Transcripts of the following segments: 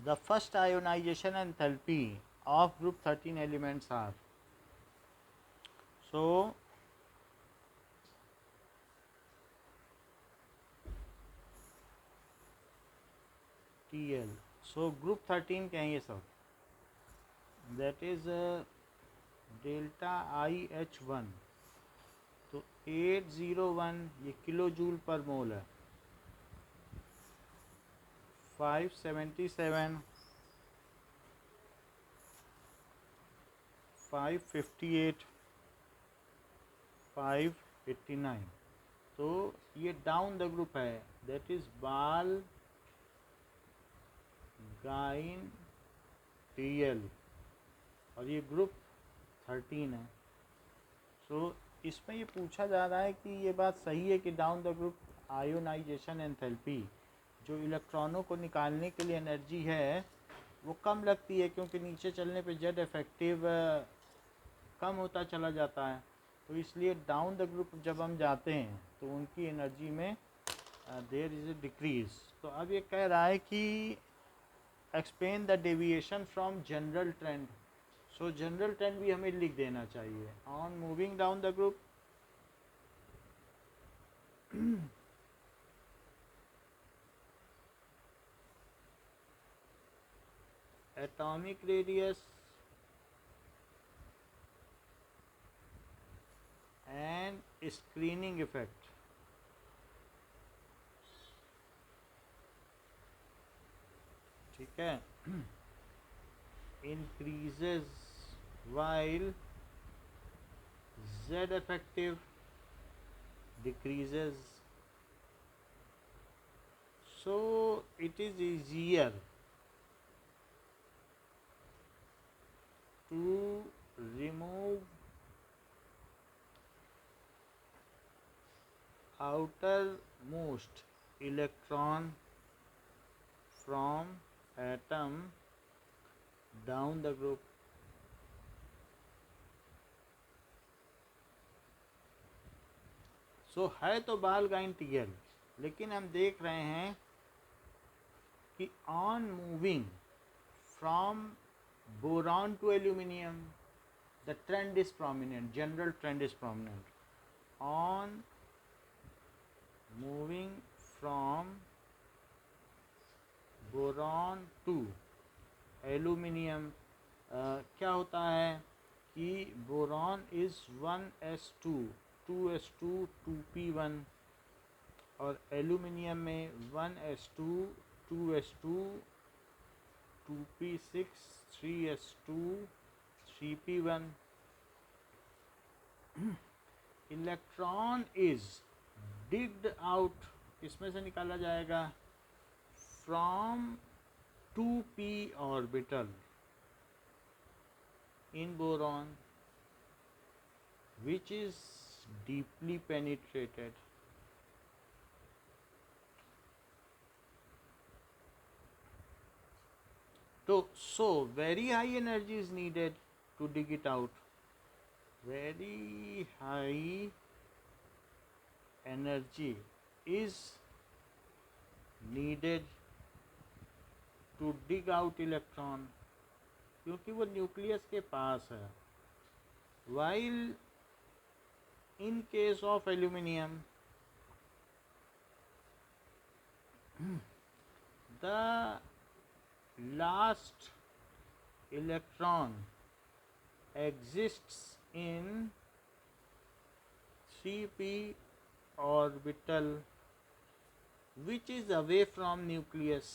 The first ionization enthalpy of group 13 elements are, so TL, so group 13 क्या है ये सब, that is delta IH1, तो 801 ये किलो जूल पर मोल है, 577, 558, 589, तो ये डाउन द ग्रुप है, दैट इज बाल गाइन टीएल, और ये ग्रुप 13 है। सो इसमें ये पूछा जा रहा है कि ये बात सही है कि down the group ionisation enthalpy, जो इलेक्ट्रॉनों को निकालने के लिए एनर्जी है वो कम लगती है, क्योंकि नीचे चलने पे जेड इफेक्टिव कम होता चला जाता है, तो इसलिए डाउन द ग्रुप जब हम जाते हैं तो उनकी एनर्जी में देयर इज़ ए डिक्रीज। तो अब ये कह रहा है कि explain the deviation from general trend, so general trend भी हमें लिख देना चाहिए on moving down the group. Atomic radius and screening effect, ठीक है, increases while Z effective decreases, so it is easier to remove outermost electron from atom down the group। सो है तो बाल गाइन टीएल, लेकिन हम देख रहे हैं कि on moving from boron to aluminium the trend is prominent, general trend is prominent on moving from boron to aluminium। क्या होता है कि boron is 1s2 2s2 2p1, और एल्यूमिनियम में 1s2 2s2 2p6 3s2 3p1। Electron is digged out, इसमें से निकाला जाएगा from 2p orbital in boron which is deeply penetrated। So very high energy is needed to dig it out, very high energy is needed to dig out electron, क्योंकि वो nucleus के पास है। while in case of aluminium the last electron exists in 3p orbital which is away from nucleus।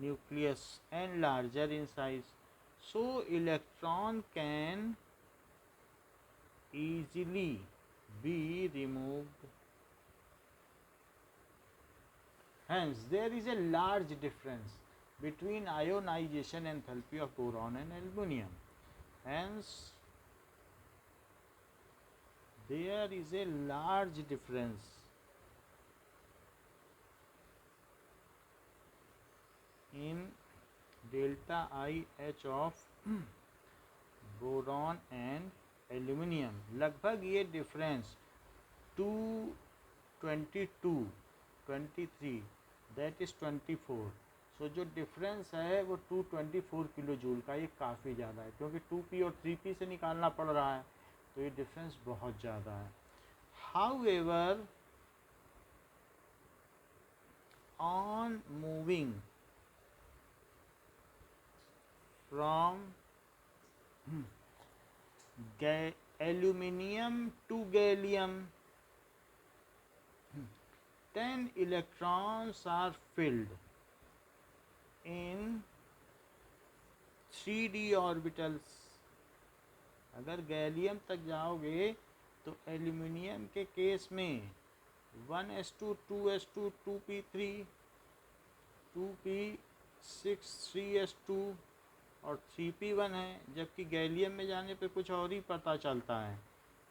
nucleus and larger in size, so electron can easily be removed, hence there is a large difference between ionization enthalpy of boron and aluminum, hence there is a large difference in delta IH of boron and aluminium, लगभग ये difference 222 23 that is 24। सो जो difference है वो 224 kilo joule का, ये काफ़ी ज़्यादा है क्योंकि 2p और 3p से निकालना पड़ रहा है, तो ये डिफरेंस बहुत ज़्यादा है। However on moving from aluminium to gallium, 10 electrons are filled in 3d orbitals। अगर गैलियम तक जाओगे तो एल्यूमिनियम के केस में 1s2 2s2 2p3 2p6 3s2 और 3p1 है, जबकि गैलियम में जाने पे कुछ और ही पता चलता है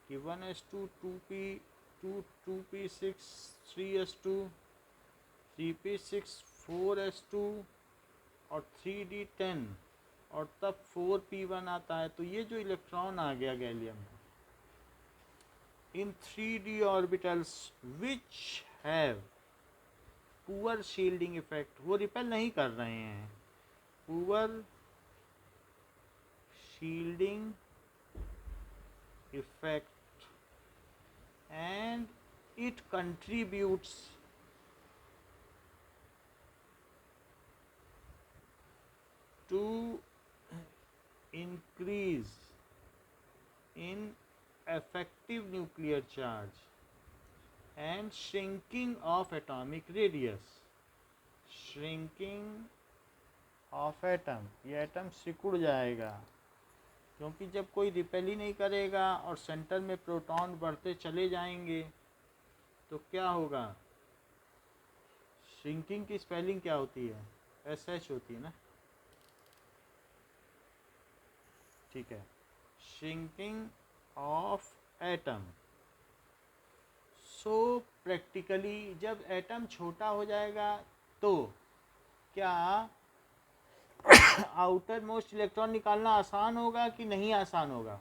कि 1s2 2p2 2p6 3s2 3p6 4s2 और 3d10 और तब 4p1 आता है। तो ये जो इलेक्ट्रॉन आ गया गैलियम में इन 3d orbitals which have poor shielding effect, वो रिपेल नहीं कर रहे हैं, poor shielding effect and it contributes to increase in effective nuclear charge and shrinking of atomic radius। shrinking of atom, ये एटम सिकुड़ जाएगा क्योंकि जब कोई रिपेल ही नहीं करेगा और सेंटर में प्रोटॉन बढ़ते चले जाएंगे तो क्या होगा। श्रिंकिंग की स्पेलिंग क्या होती है, SH होती है ना, ठीक है। Shrinking of atom, so practically जब एटम छोटा हो जाएगा तो क्या आउटर मोस्ट इलेक्ट्रॉन निकालना आसान होगा कि नहीं आसान होगा।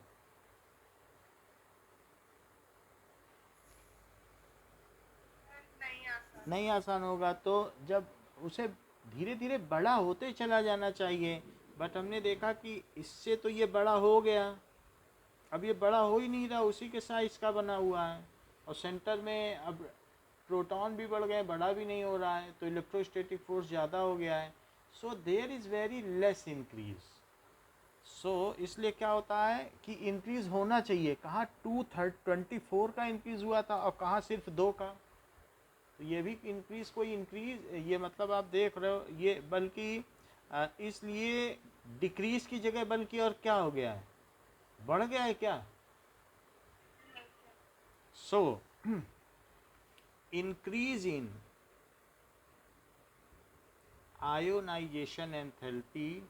नहीं आसान होगा। तो जब उसे धीरे धीरे बड़ा होते चला जाना चाहिए, बट हमने देखा कि इससे तो ये बड़ा हो गया, अब ये बड़ा हो ही नहीं रहा, उसी के साइज का बना हुआ है और सेंटर में अब प्रोटॉन भी बढ़ गए, बड़ा भी नहीं हो रहा है, तो इलेक्ट्रोस्टैटिक फोर्स ज़्यादा हो गया है। So there is very less increase. So इसलिए क्या होता है कि इंक्रीज़ होना चाहिए, कहाँ 224 का इंक्रीज़ हुआ था और कहाँ सिर्फ 2 का। तो ये भी इंक्रीज़, कोई इंक्रीज़, ये मतलब आप देख रहे हो ये बल्कि इसलिए डिक्रीज़ की जगह बल्कि और क्या हो गया है, बढ़ गया है क्या। सो increase in ionization enthalpy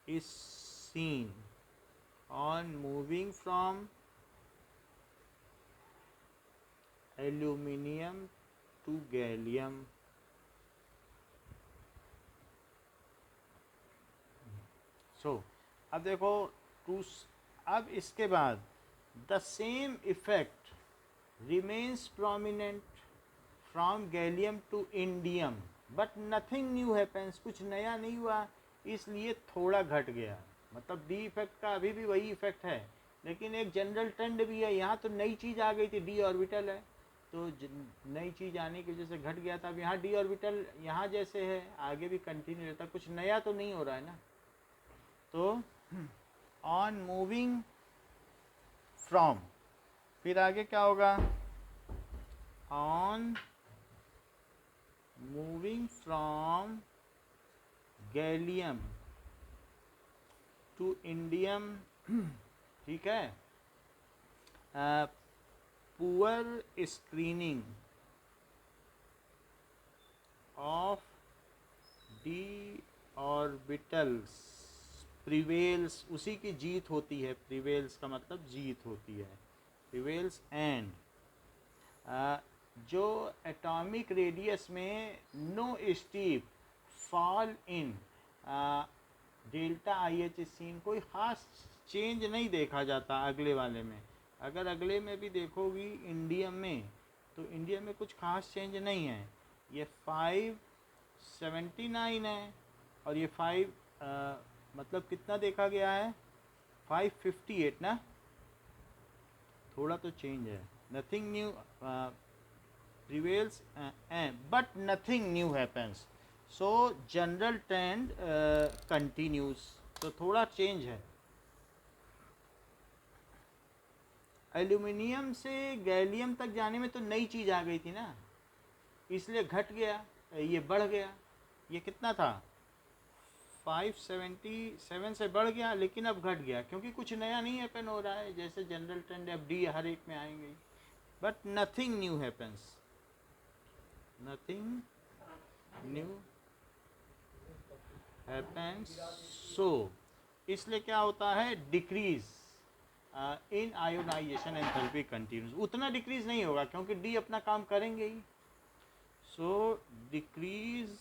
is seen on moving from aluminium to gallium। सो अब देखो अब इसके बाद the same effect remains prominent from gallium to indium but nothing new happens। कुछ नया नहीं हुआ, इसलिए थोड़ा घट गया, मतलब डी इफेक्ट का अभी भी वही इफेक्ट है, लेकिन एक जनरल ट्रेंड भी है। यहाँ तो नई चीज़ आ गई थी, डी ऑर्बिटल है, तो नई चीज़ आने की वजह से घट गया था। अब यहाँ डी ऑर्बिटल यहाँ जैसे है, आगे भी कंटिन्यू रहता, कुछ नया तो नहीं हो रहा है ना। तो ऑन मूविंग फ्रॉम, फिर आगे क्या होगा, on moving from gallium to indium, ठीक है, poor screening of D orbitals prevails, उसी की जीत होती है, प्रिवेल्स का मतलब जीत होती है, प्रिवेल्स एंड जो एटॉमिक रेडियस में no steep fall in delta IH seen, कोई ख़ास चेंज नहीं देखा जाता अगले वाले में। अगर अगले में भी देखोगी इंडियम में, तो इंडियम में कुछ खास चेंज नहीं है। ये 579 है और ये 5 मतलब कितना देखा गया है, 558 ना, थोड़ा तो चेंज है। Nothing new prevails but nothing new happens, so general trend continues। तो थोड़ा चेंज है। एल्यूमिनियम से गैलियम तक जाने में तो नई चीज़ आ गई थी ना, इसलिए घट गया, ये बढ़ गया। ये कितना था, 577 से बढ़ गया, लेकिन अब घट गया क्योंकि कुछ नया नहीं हैपन हो रहा है। जैसे जनरल ट्रेंड एफ डी हर एक में आएंगे, but nothing new happens, nothing new happens. So इसलिए क्या होता है, decrease in ionisation enthalpy continues. उतना डिक्रीज नहीं होगा क्योंकि डी अपना काम करेंगे ही। So decrease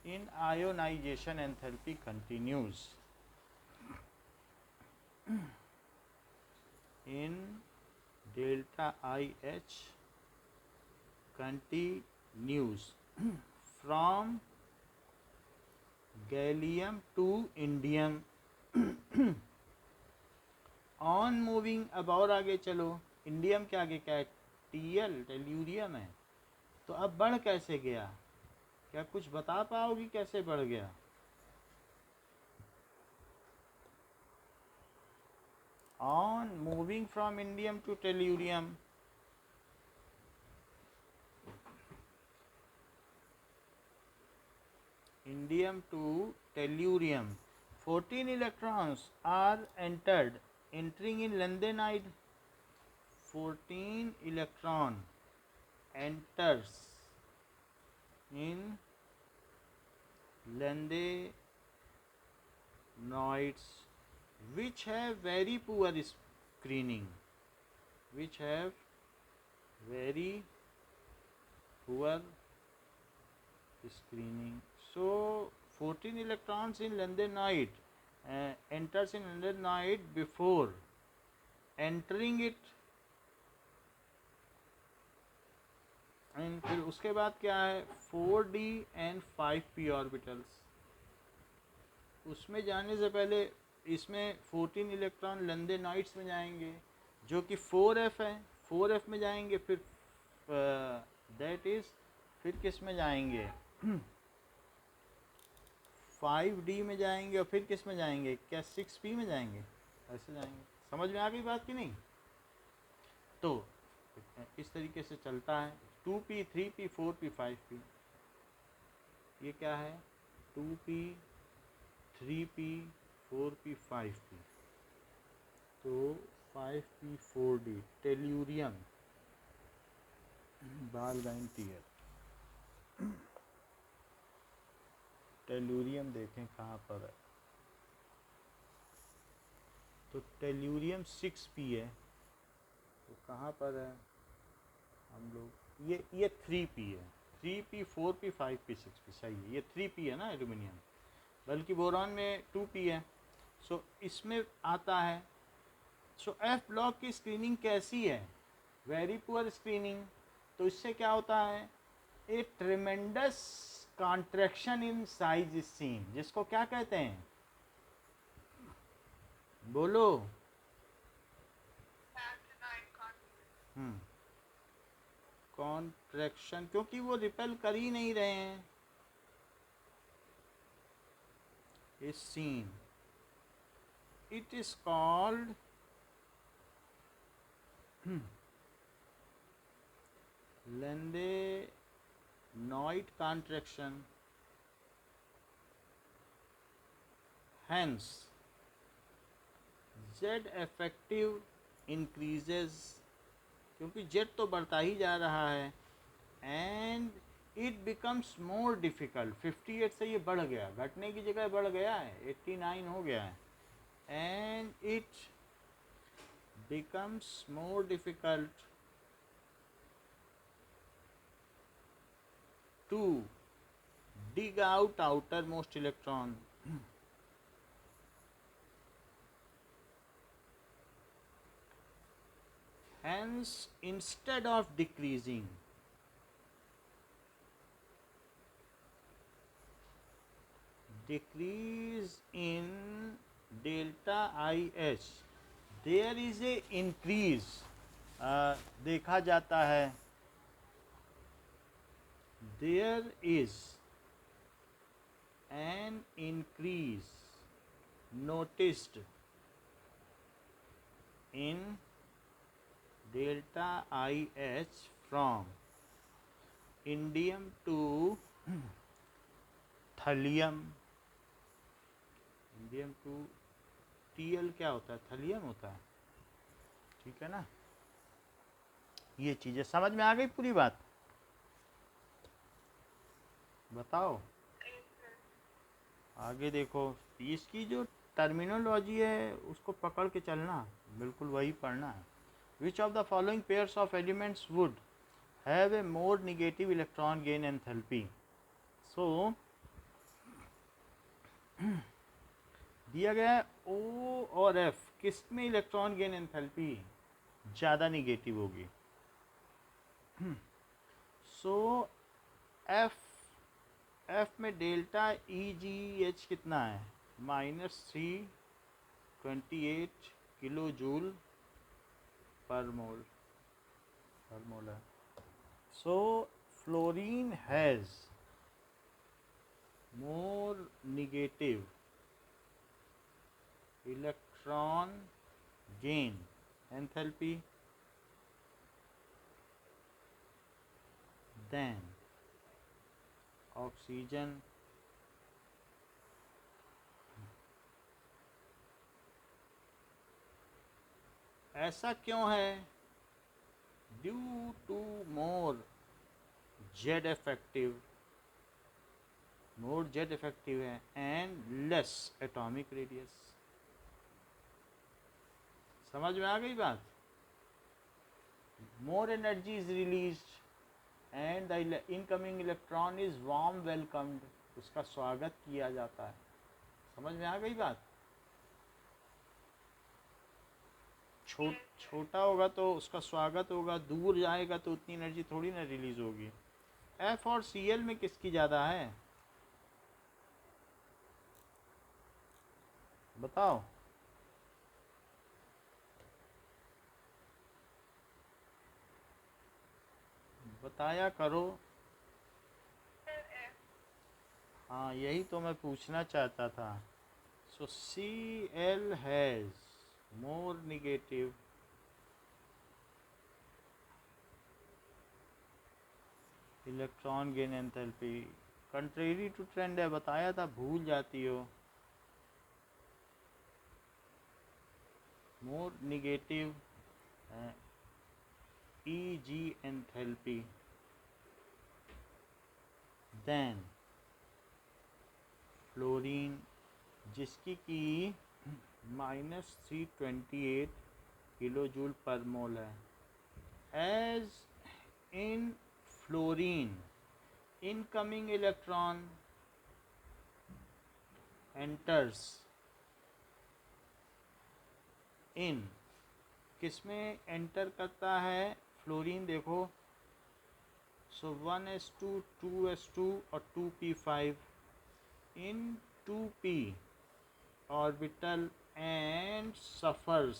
in ionization enthalpy continues in delta IH continues from gallium to indium on moving। अब और आगे चलो, इंडियम के आगे क्या है, टेल्यूरियम है। तो अब बढ़ कैसे गया, क्या कुछ बता पाओगी कैसे बढ़ गया? On moving from indium to tellurium, indium to tellurium, 14 electrons are entering in lanthanide। 14 electron enters in lanthanoids which have very poor screening, which have very poor screening। So 14 electrons in lanthanoid enters in lanthanoid before entering it, and फिर उसके बाद क्या है, 4d and 5p orbitals. उसमें जाने से पहले इसमें 14 इलेक्ट्रॉन लंदेनाइट्स में जाएंगे जो कि 4f है, 4f में जाएंगे, फिर दैट इज फिर किस में जाएंगे, 5d में जाएंगे, और फिर किस में जाएंगे, क्या 6p में जाएंगे, ऐसे जाएंगे। समझ में आ गई बात कि नहीं? तो इस तरीके से चलता है, 2p 3p 4p 5p। ये क्या है, 2p 3p 4p 5p, तो 5p 4d tellurium बालगाइन tier. Tellurium देखें कहाँ पर है, तो टेल्यूरियम 6p है, तो कहाँ पर है हम लोग, ये 3p है, 3p 4p 5p 6p, सही है, ये 3p है ना एल्यूमिनियम, बल्कि बोरॉन में 2p है। सो इसमें आता है। सो एफ ब्लॉक की स्क्रीनिंग कैसी है, वेरी पुअर स्क्रीनिंग। तो इससे क्या होता है, a tremendous contraction in size is seen, जिसको क्या कहते हैं, बोलो। कॉन्ट्रैक्शन, क्योंकि वो रिपेल कर ही नहीं रहे हैं, is seen. It is called Lindenoid contraction, hence Z effective increases, क्योंकि Z तो बढ़ता ही जा रहा है, and it becomes more difficult। 58 से ये बढ़ गया, घटने की जगह बढ़ गया है, 89 हो गया है, and it becomes more difficult to dig out outermost electron। hence instead of decreasing, decrease in delta IH, there is a increase, देखा जाता है, there is an increase noticed in delta IH from indium to thallium, indium to TL क्या होता है, थलियम होता है, ठीक है ना। ये चीज़ें समझ में आ गई पूरी बात, बताओ आगे देखो। इसकी जो टर्मिनोलॉजी है उसको पकड़ के चलना, बिल्कुल वही पढ़ना है। Which of the following pairs of elements would have a more negative electron gain enthalpy. So दिया गया है O और F, किस में इलेक्ट्रॉन गेन एंथैल्पी ज़्यादा निगेटिव होगी। सो F में डेल्टा EGH कितना है, -328 किलो जूल पर मोल है। So fluorine has more negative electron gain enthalpy than oxygen ऐसा क्यों है, due to more Z effective है एंड लेस एटॉमिक रेडियस। समझ में आ गई बात। More energy is released and the incoming electron is warm welcomed, उसका स्वागत किया जाता है। समझ में आ गई बात। छोटा होगा तो उसका स्वागत होगा, दूर जाएगा तो उतनी एनर्जी थोड़ी ना रिलीज होगी। F और Cl में किसकी ज़्यादा है, बताओ। बताया करो। हाँ यही तो मैं पूछना चाहता था। So Cl has more negative electron gain enthalpy, contrary to trend है, बताया था, भूल जाती हो। More negative EG enthalpy than fluorine, जिसकी की -328 किलो जूल पर मोल है। As in fluorine incoming electron enters in, किसमें एंटर करता है फ्लोरीन, देखो। सो 1s2 2s2 और 2p5 in 2p orbital and suffers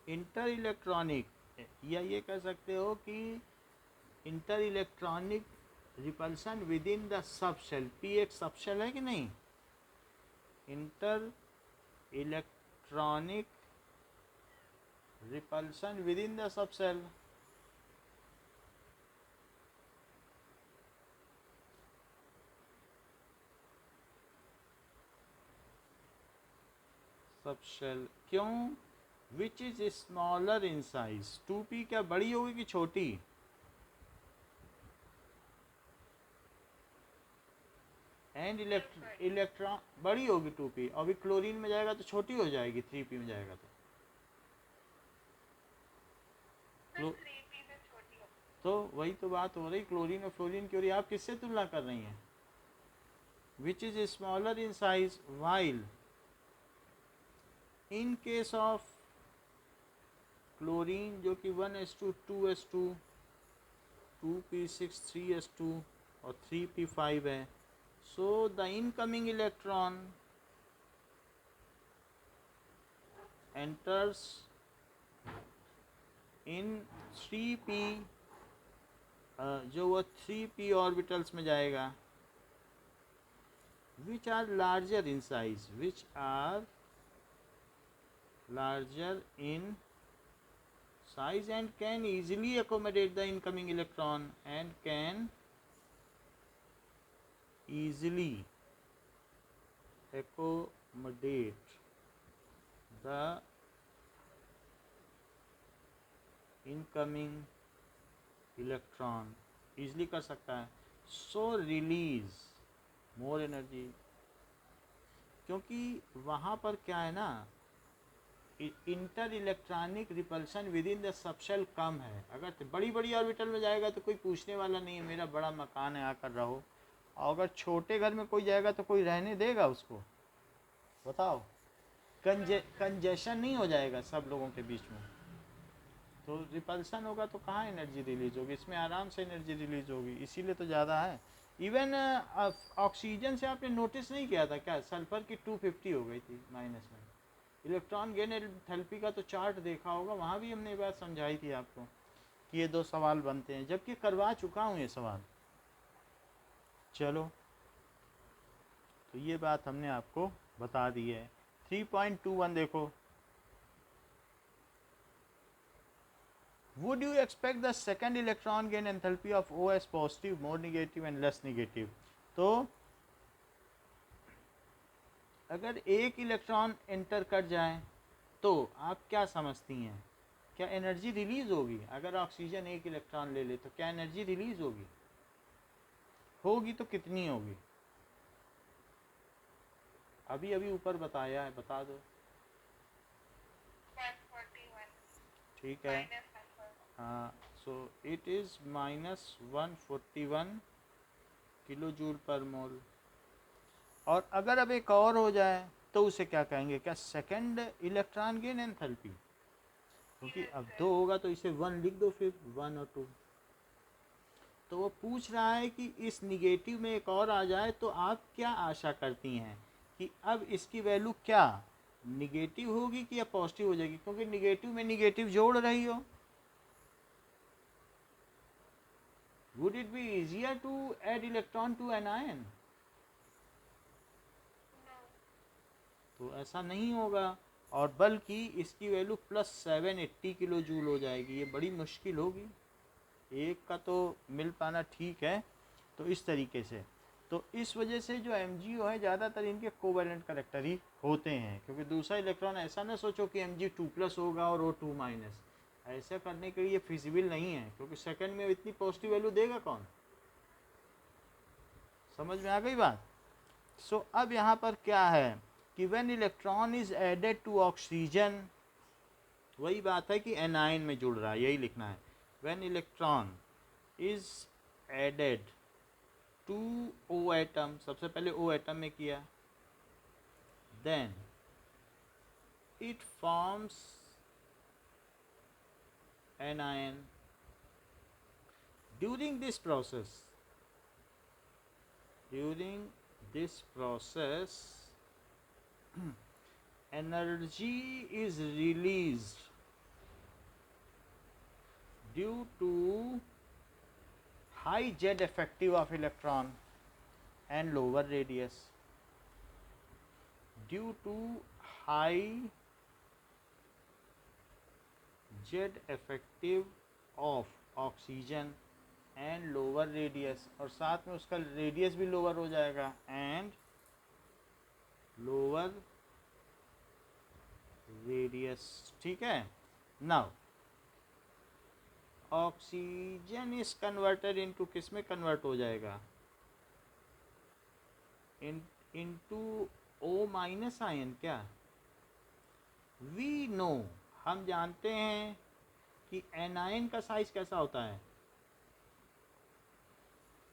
inter electronic, या ये कह सकते हो कि inter electronic repulsion within the subshell. P एक सब शेल है कि नहीं। Inter electronic repulsion within the subshell. Subshell क्यों, which is smaller in size. 2p क्या बड़ी होगी कि छोटी, एंड इलेक्ट्रॉन बड़ी होगी 2p, अभी क्लोरीन में जाएगा तो छोटी हो जाएगी 3p में जाएगा तो वही तो बात हो रही, क्लोरीन और फ्लोरीन की। और आप किससे तुलना कर रही हैं, विच is smaller in size, while in case of chlorine जो कि 1s2 2s2 2p6 3s2 और 3p5 है. So the incoming electron enters in 3p, जो वो 3p ऑर्बिटल्स में जाएगा, which are larger in size, which are larger in size and can easily accommodate the incoming electron and can easily accommodate the incoming electron, easily कर सकता है. So release more energy, क्योंकि वहाँ पर क्या है ना, inter electronic repulsion within the subshell कम है. अगर बड़ी बड़ी ऑर्बिटल में जाएगा तो कोई पूछने वाला नहीं है, मेरा बड़ा मकान है आकर रहो. और अगर छोटे घर में कोई जाएगा तो कोई रहने देगा उसको, बताओ. कंजेशन नहीं हो जाएगा सब लोगों के बीच में, तो रिपल्सन होगा तो कहाँ एनर्जी रिलीज होगी. इसमें आराम से एनर्जी रिलीज होगी, इसीलिए तो ज़्यादा है. इवन ऑक्सीजन से आपने नोटिस नहीं किया था क्या, सल्फर की 250 हो गई थी माइनस में. इलेक्ट्रॉन गेन एंथैल्पी का तो चार्ट देखा होगा, वहाँ भी हमने ये बात समझाई थी आपको कि ये 2 सवाल बनते हैं, जबकि करवा चुका हूँ ये सवाल. चलो, तो ये बात हमने आपको बता दी है. 3.21 देखो. Would you expect the second electron gain enthalpy of OS positive, more negative and less negative? तो अगर एक इलेक्ट्रॉन एंटर कर जाए तो आप क्या समझती हैं, क्या एनर्जी रिलीज होगी? अगर ऑक्सीजन एक इलेक्ट्रॉन ले ले तो क्या एनर्जी रिलीज होगी? होगी तो कितनी होगी? अभी अभी ऊपर बताया है, बता दो. 141. ठीक है. हाँ, so it is -141 kilo joule per mole. और अगर अब एक और हो जाए तो उसे क्या कहेंगे? क्या सेकंड इलेक्ट्रॉन गेन एंथैल्पी? क्योंकि अब 2 होगा तो इसे 1 लिख दो, फिर 1 और 2. तो वो पूछ रहा है कि इस निगेटिव में एक और आ जाए तो आप क्या आशा करती हैं कि अब इसकी वैल्यू क्या निगेटिव होगी कि या पॉजिटिव हो जाएगी? क्योंकि निगेटिव में निगेटिव जोड़ रही हो. Would it be easier to add electron to an ion? No. तो ऐसा नहीं होगा, और बल्कि इसकी वैल्यू +780 किलो जूल हो जाएगी. ये बड़ी मुश्किल होगी. एक का तो मिल पाना ठीक है. तो इस तरीके से, तो इस वजह से जो MgO है ज़्यादातर इनके कोवैलेंट करेक्टर ही होते हैं, क्योंकि दूसरा इलेक्ट्रॉन ऐसा ना सोचो कि Mg2+ होगा और O2-. ऐसा करने के लिए फिजिबल नहीं है, क्योंकि सेकंड में इतनी पॉजिटिव वैल्यू देगा कौन? समझ में आ गई बात? सो अब यहाँ पर क्या है कि when electron is added to oxygen, वही बात है कि एनायन में जुड़ रहा है, यही लिखना है. When electron is added to O atom, सबसे पहले ओ एटम में किया, then it forms anion. During this process energy is released due to high Z effective of electron and lower radius. Due to high Z effective of oxygen and lower radius, और साथ में उसका radius भी lower हो जाएगा, and lower radius. ठीक है. Now oxygen is converted into, किस में कन्वर्ट हो जाएगा? Into O- ion. क्या वी नो, हम जानते हैं कि एनायन का साइज कैसा होता है?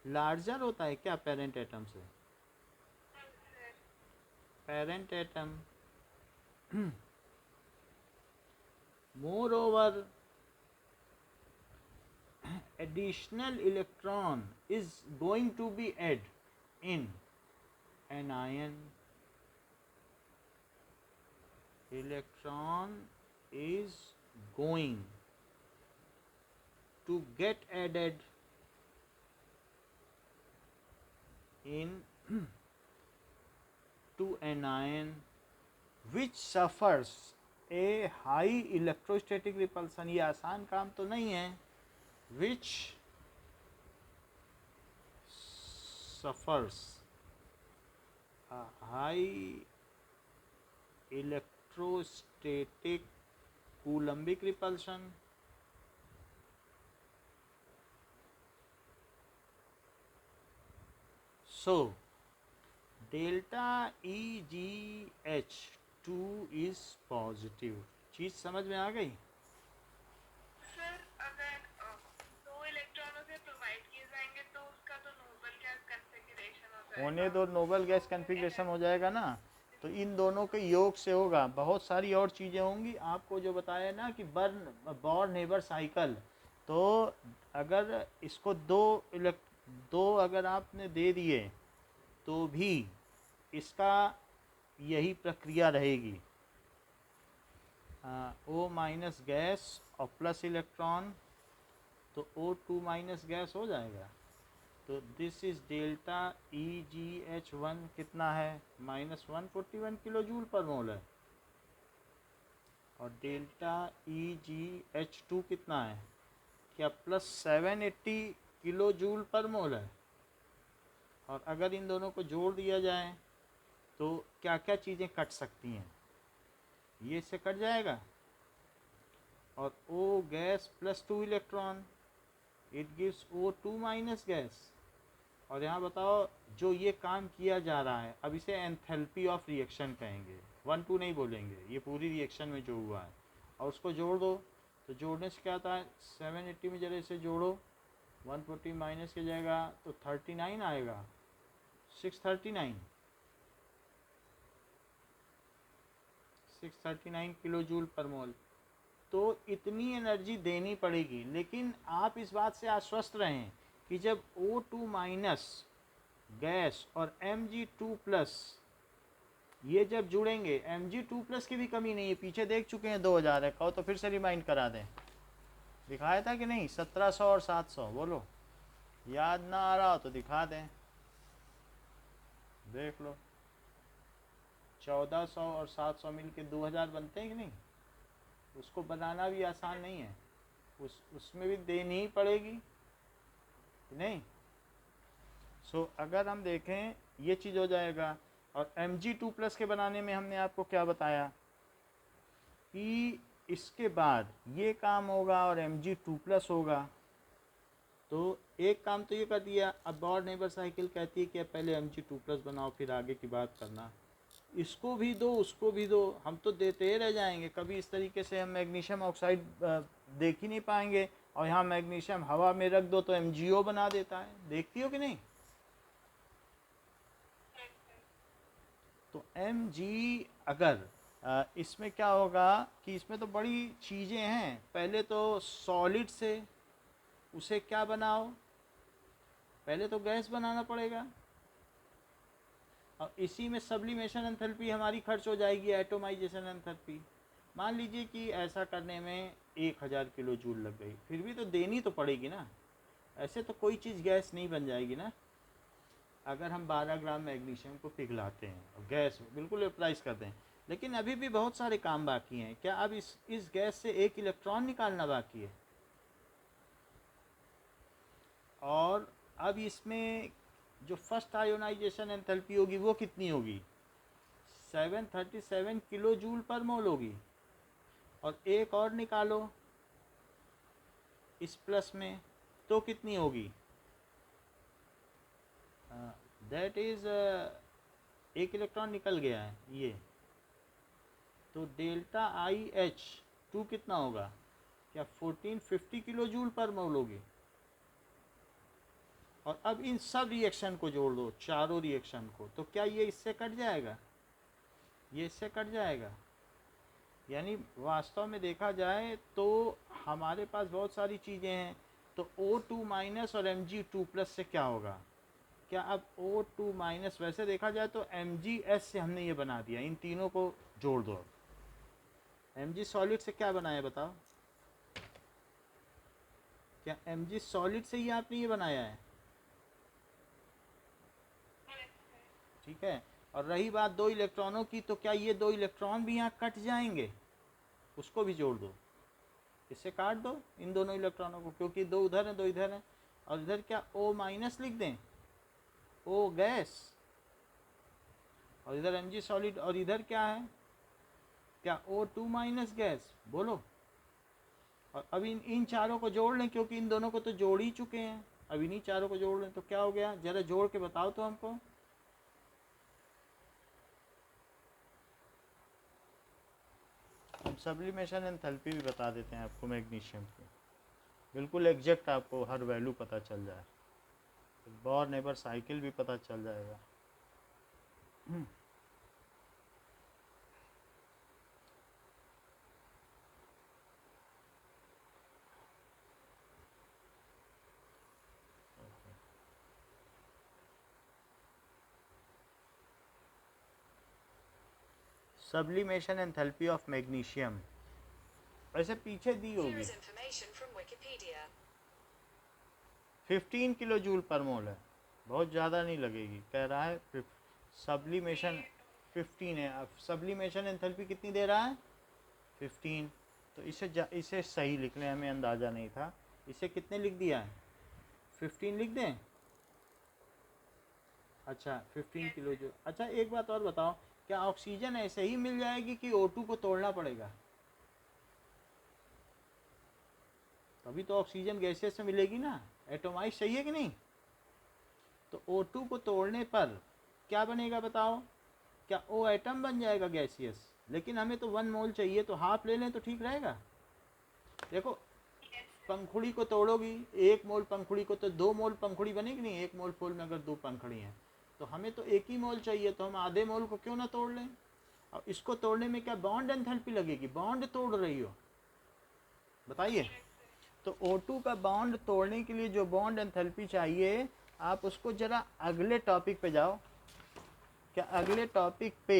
लार्जर होता है क्या पेरेंट एटम से? Parent atom Moreover, additional electron is going to be added in anion. Electron is going to get added in to anion which suffers a high electrostatic repulsion. ये आसान काम तो नहीं है. Which suffers a high electrostatic Coulombic repulsion. So delta EGH2 is positive. चीज समझ में आ गई? सर अगर दो इलेक्ट्रॉनों से प्रोवाइड किए जाएंगे तो उसका तो नोबल गैस कॉन्फ़िगरेशन हो जाएगा. होने दो, नोबल गैस कॉन्फ़िगरेशन हो जाएगा ना. तो इन दोनों के योग से होगा. बहुत सारी और चीज़ें होंगी. आपको जो बताया ना कि बॉर्न नेबर साइकिल, तो अगर इसको दो अगर आपने दे दिए तो भी इसका यही प्रक्रिया रहेगी. O माइनस गैस और प्लस इलेक्ट्रॉन, तो O2 माइनस गैस हो जाएगा. तो दिस इज डेल्टा EGH1 कितना है? Minus 141 kilo joule per mole है. और डेल्टा EGH2 कितना है? क्या plus 780 kilo joule per mole है. और अगर इन दोनों को जोड़ दिया जाए तो क्या क्या चीज़ें कट सकती हैं? ये से कट जाएगा. और O gas plus 2 electron, it gives O2 minus gas. और यहाँ बताओ जो ये काम किया जा रहा है, अब इसे एंथैल्पी ऑफ रिएक्शन कहेंगे. 1-2 नहीं बोलेंगे, ये पूरी रिएक्शन में जो हुआ है. और उसको जोड़ दो, तो जोड़ने से क्या आता है? 780 में जरा इसे जोड़ो, 140 माइनस की जाएगा तो 39 आएगा. 639 किलो जूल पर मोल. तो इतनी एनर्जी देनी पड़ेगी. लेकिन आप इस बात से आश्वस्त रहें कि जब O2 माइनस गैस और Mg2 प्लस ये जब जुड़ेंगे, Mg2 प्लस की भी कमी नहीं है. पीछे देख चुके हैं 2000 है. कहो तो फिर से रिमाइंड करा दें. दिखाया था कि नहीं? 1700 और 700. बोलो, याद ना आ रहा हो तो दिखा दें. देख लो, 1400 और 700 मिल के 2000 बनते हैं कि नहीं? उसको बनाना भी आसान नहीं है. उसमें भी देनी ही पड़ेगी कि नहीं? सो अगर हम देखें ये चीज़ हो जाएगा. और Mg2 प्लस के बनाने में हमने आपको क्या बताया कि इसके बाद ये काम होगा और Mg2 प्लस होगा. तो एक काम तो ये कर दिया. अब बॉर्न नेबर साइकिल कहती है कि अब पहले Mg2 प्लस बनाओ, फिर आगे की बात करना. इसको भी दो, उसको भी दो, हम तो देते ही रह जाएंगे. कभी इस तरीके से हम मैग्नीशियम ऑक्साइड देख ही नहीं पाएंगे. और यहाँ मैग्नीशियम हवा में रख दो तो MgO बना देता है. देखती हो कि नहीं? तो Mg अगर इसमें क्या होगा कि इसमें तो बड़ी चीज़ें हैं. पहले तो सॉलिड से उसे क्या बनाओ, पहले तो गैस बनाना पड़ेगा. और इसी में सब्लिमेशन एंथैल्पी हमारी खर्च हो जाएगी, एटोमाइजेशन एंथैल्पी. मान लीजिए कि ऐसा करने में 1000 किलो जूल लग गई. फिर भी तो देनी तो पड़ेगी ना. ऐसे तो कोई चीज़ गैस नहीं बन जाएगी ना. अगर हम 12 ग्राम मैग्नीशियम को पिघलाते हैं और गैस बिल्कुल वेपराइज करते हैं, लेकिन अभी भी बहुत सारे काम बाकी हैं. क्या अब इस गैस से एक इलेक्ट्रॉन निकालना बाकी है? और अब इसमें जो फर्स्ट आयोनाइजेशन एंथैल्पी होगी वो कितनी होगी? 737 किलो जूल पर मोल होगी. और एक और निकालो इस प्लस में, तो कितनी होगी? दैट इज़ एक इलेक्ट्रॉन निकल गया है ये. तो डेल्टा IH2 कितना होगा? क्या 1450 किलो जूल पर मोल होगी? और अब इन सब रिएक्शन को जोड़ दो, चारों रिएक्शन को, तो क्या ये इससे कट जाएगा? ये इससे कट जाएगा. यानी वास्तव में देखा जाए तो हमारे पास बहुत सारी चीज़ें हैं, तो O2 माइनस और Mg2 प्लस से क्या होगा? क्या अब O2 माइनस, वैसे देखा जाए तो Mgs से हमने ये बना दिया, इन तीनों को जोड़ दो। Mg सॉलिड से क्या बनाया बताओ? क्या Mg सॉलिड से ही आपने ये बनाया है? ठीक है। और रही बात दो इलेक्ट्रॉनों की, तो क्या ये दो इलेक्ट्रॉन भी यहाँ कट जाएंगे? उसको भी जोड़ दो, इससे काट दो इन दोनों इलेक्ट्रॉनों को, क्योंकि दो उधर हैं दो इधर हैं। और इधर क्या O माइनस लिख दें, O गैस, और इधर Mg सॉलिड, और इधर क्या है, क्या O2 माइनस गैस, बोलो। और अब इन चारों को जोड़ लें, क्योंकि इन दोनों को तो जोड़ ही चुके हैं, अब इन्हीं चारों को जोड़ लें तो क्या हो गया, जरा जोड़ के बताओ तो हमको। हम सब्लिमेशन एंथैल्पी भी बता देते हैं आपको मैग्नीशियम की, बिल्कुल एग्जैक्ट आपको हर वैल्यू पता चल जाए, बॉर नेबर साइकिल भी पता चल जाएगा। सब्लिमेशन एंथैल्पी ऑफ मैग्नीशियम वैसे पीछे दी Here होगी, is information from Wikipedia. 15 kilo joule per mole है, बहुत ज़्यादा नहीं लगेगी। कह रहा है सब्लिमेशन 15 है, अब सब्लिमेशन एंथैल्पी कितनी दे रहा है, 15। तो इसे सही लिख लें, हमें अंदाज़ा नहीं था। इसे कितने लिख दिया है, 15 लिख दें। अच्छा 15 किलो जूल। अच्छा एक बात और बताओ, क्या ऑक्सीजन ऐसे ही मिल जाएगी कि O2 को तोड़ना पड़ेगा? तभी तो ऑक्सीजन गैसेस से मिलेगी ना, एटोमाइज सही है कि नहीं? तो O2 को तोड़ने पर क्या बनेगा बताओ, क्या O एटम बन जाएगा गैसियस? लेकिन हमें तो 1 मोल चाहिए, तो हाफ ले लें तो ठीक रहेगा। देखो पंखुड़ी को तोड़ोगी 1 मोल पंखुड़ी को, तो 2 मोल पंखुड़ी बनेगी नहीं, 1 मोल फूल में अगर 2 पंखुड़ी हैं, तो हमें तो 1 ही मोल चाहिए, तो हम आधे मोल को क्यों ना तोड़ लें। और इसको तोड़ने में क्या बॉन्ड एंथैल्पी लगेगी, बॉन्ड तोड़ रही हो, बताइए। तो O2 का बॉन्ड तोड़ने के लिए जो बॉन्ड एंथैल्पी चाहिए, आप उसको ज़रा अगले टॉपिक पे जाओ। क्या अगले टॉपिक पे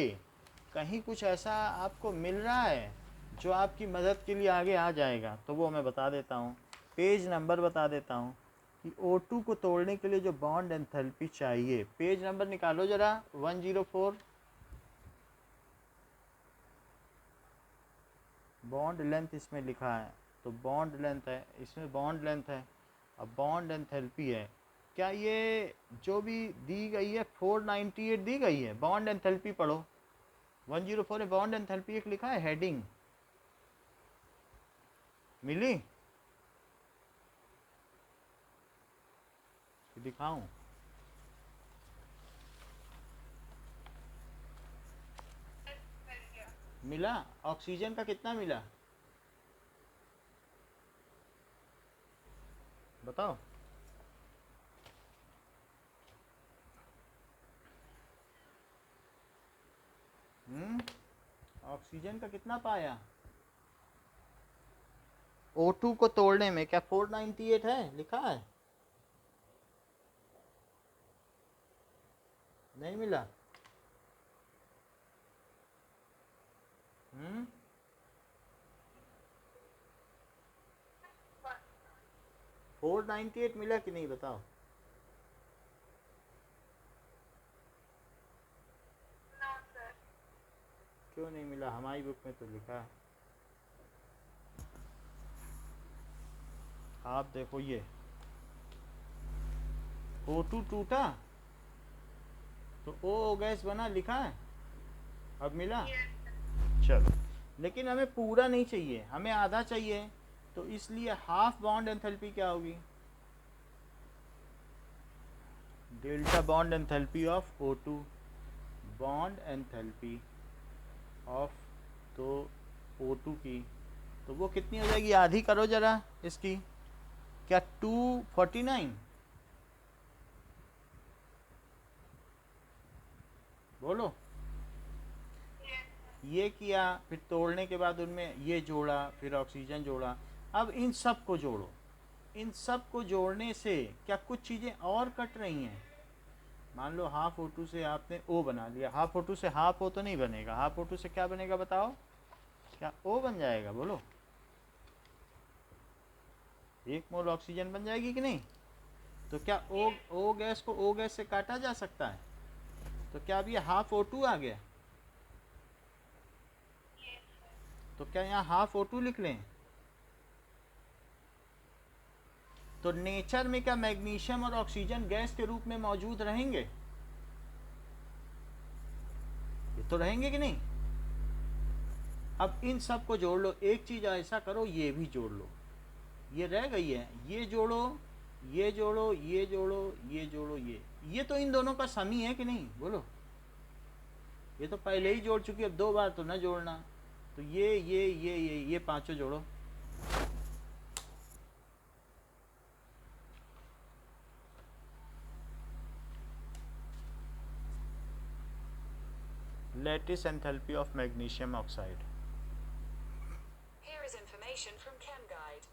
कहीं कुछ ऐसा आपको मिल रहा है जो आपकी मदद के लिए आगे आ जाएगा? तो वो मैं बता देता हूँ, पेज नंबर बता देता हूँ कि O2 को तोड़ने के लिए जो बॉन्ड एंथैल्पी चाहिए, पेज नंबर निकालो ज़रा, 104। बॉन्ड लेंथ इसमें लिखा है, तो बॉन्ड लेंथ है, इसमें बॉन्ड लेंथ है, अब बॉन्ड एंथैल्पी है। क्या ये जो भी दी गई है 498 दी गई है, बॉन्ड एंथैल्पी पढ़ो, 104 है, बॉन्ड एंथैल्पी एक लिखा है, हेडिंग मिली, दिखाऊं? मिला? ऑक्सीजन का कितना मिला बताओ? ऑक्सीजन का कितना पाया O2 को तोड़ने में? क्या 498 है लिखा है? नहीं मिला? 498 मिला कि नहीं बताओ? No, sir. क्यों नहीं मिला? हमारी बुक में तो लिखा है, आप देखो, ये O2 टूटा तो O गैस बना, लिखा है, अब मिला? Yes. चलो, लेकिन हमें पूरा नहीं चाहिए, हमें आधा चाहिए, तो इसलिए हाफ बॉन्ड एंथैल्पी क्या होगी, delta bond enthalpy of O2, bond enthalpy of तो O2 की, तो वो कितनी हो जाएगी, आधी करो जरा इसकी, क्या 249? बोलो। Yes. ये किया, फिर तोड़ने के बाद उनमें ये जोड़ा, फिर ऑक्सीजन जोड़ा। अब इन सब को जोड़ो, इन सब को जोड़ने से क्या कुछ चीज़ें और कट रही हैं। मान लो हाफ O2 से आपने O बना लिया, हाफ O2 से हाफ O तो नहीं बनेगा, हाफ O2 से क्या बनेगा बताओ, क्या O बन जाएगा, बोलो। 1 मोल ऑक्सीजन बन जाएगी कि नहीं। तो क्या O गैस को O गैस से काटा जा सकता है, तो क्या अब ये हाफ O2 आ गया, तो क्या यहाँ हाफ O2 लिख लें। तो नेचर में क्या मैग्नीशियम और ऑक्सीजन गैस के रूप में मौजूद रहेंगे, ये तो रहेंगे कि नहीं। अब इन सब को जोड़ लो, एक चीज ऐसा करो, ये भी जोड़ लो, ये रह गई है, ये जोड़ो, ये जोड़ो, ये जोड़ो, ये जोड़ो, ये तो इन दोनों का सम ही है कि नहीं, बोलो। ये तो पहले ही जोड़ चुकी, अब 2 बार तो ना जोड़ना। तो ये पांचों जोड़ो। Lattice enthalpy of magnesium oxide. Here is information from ChemGuide.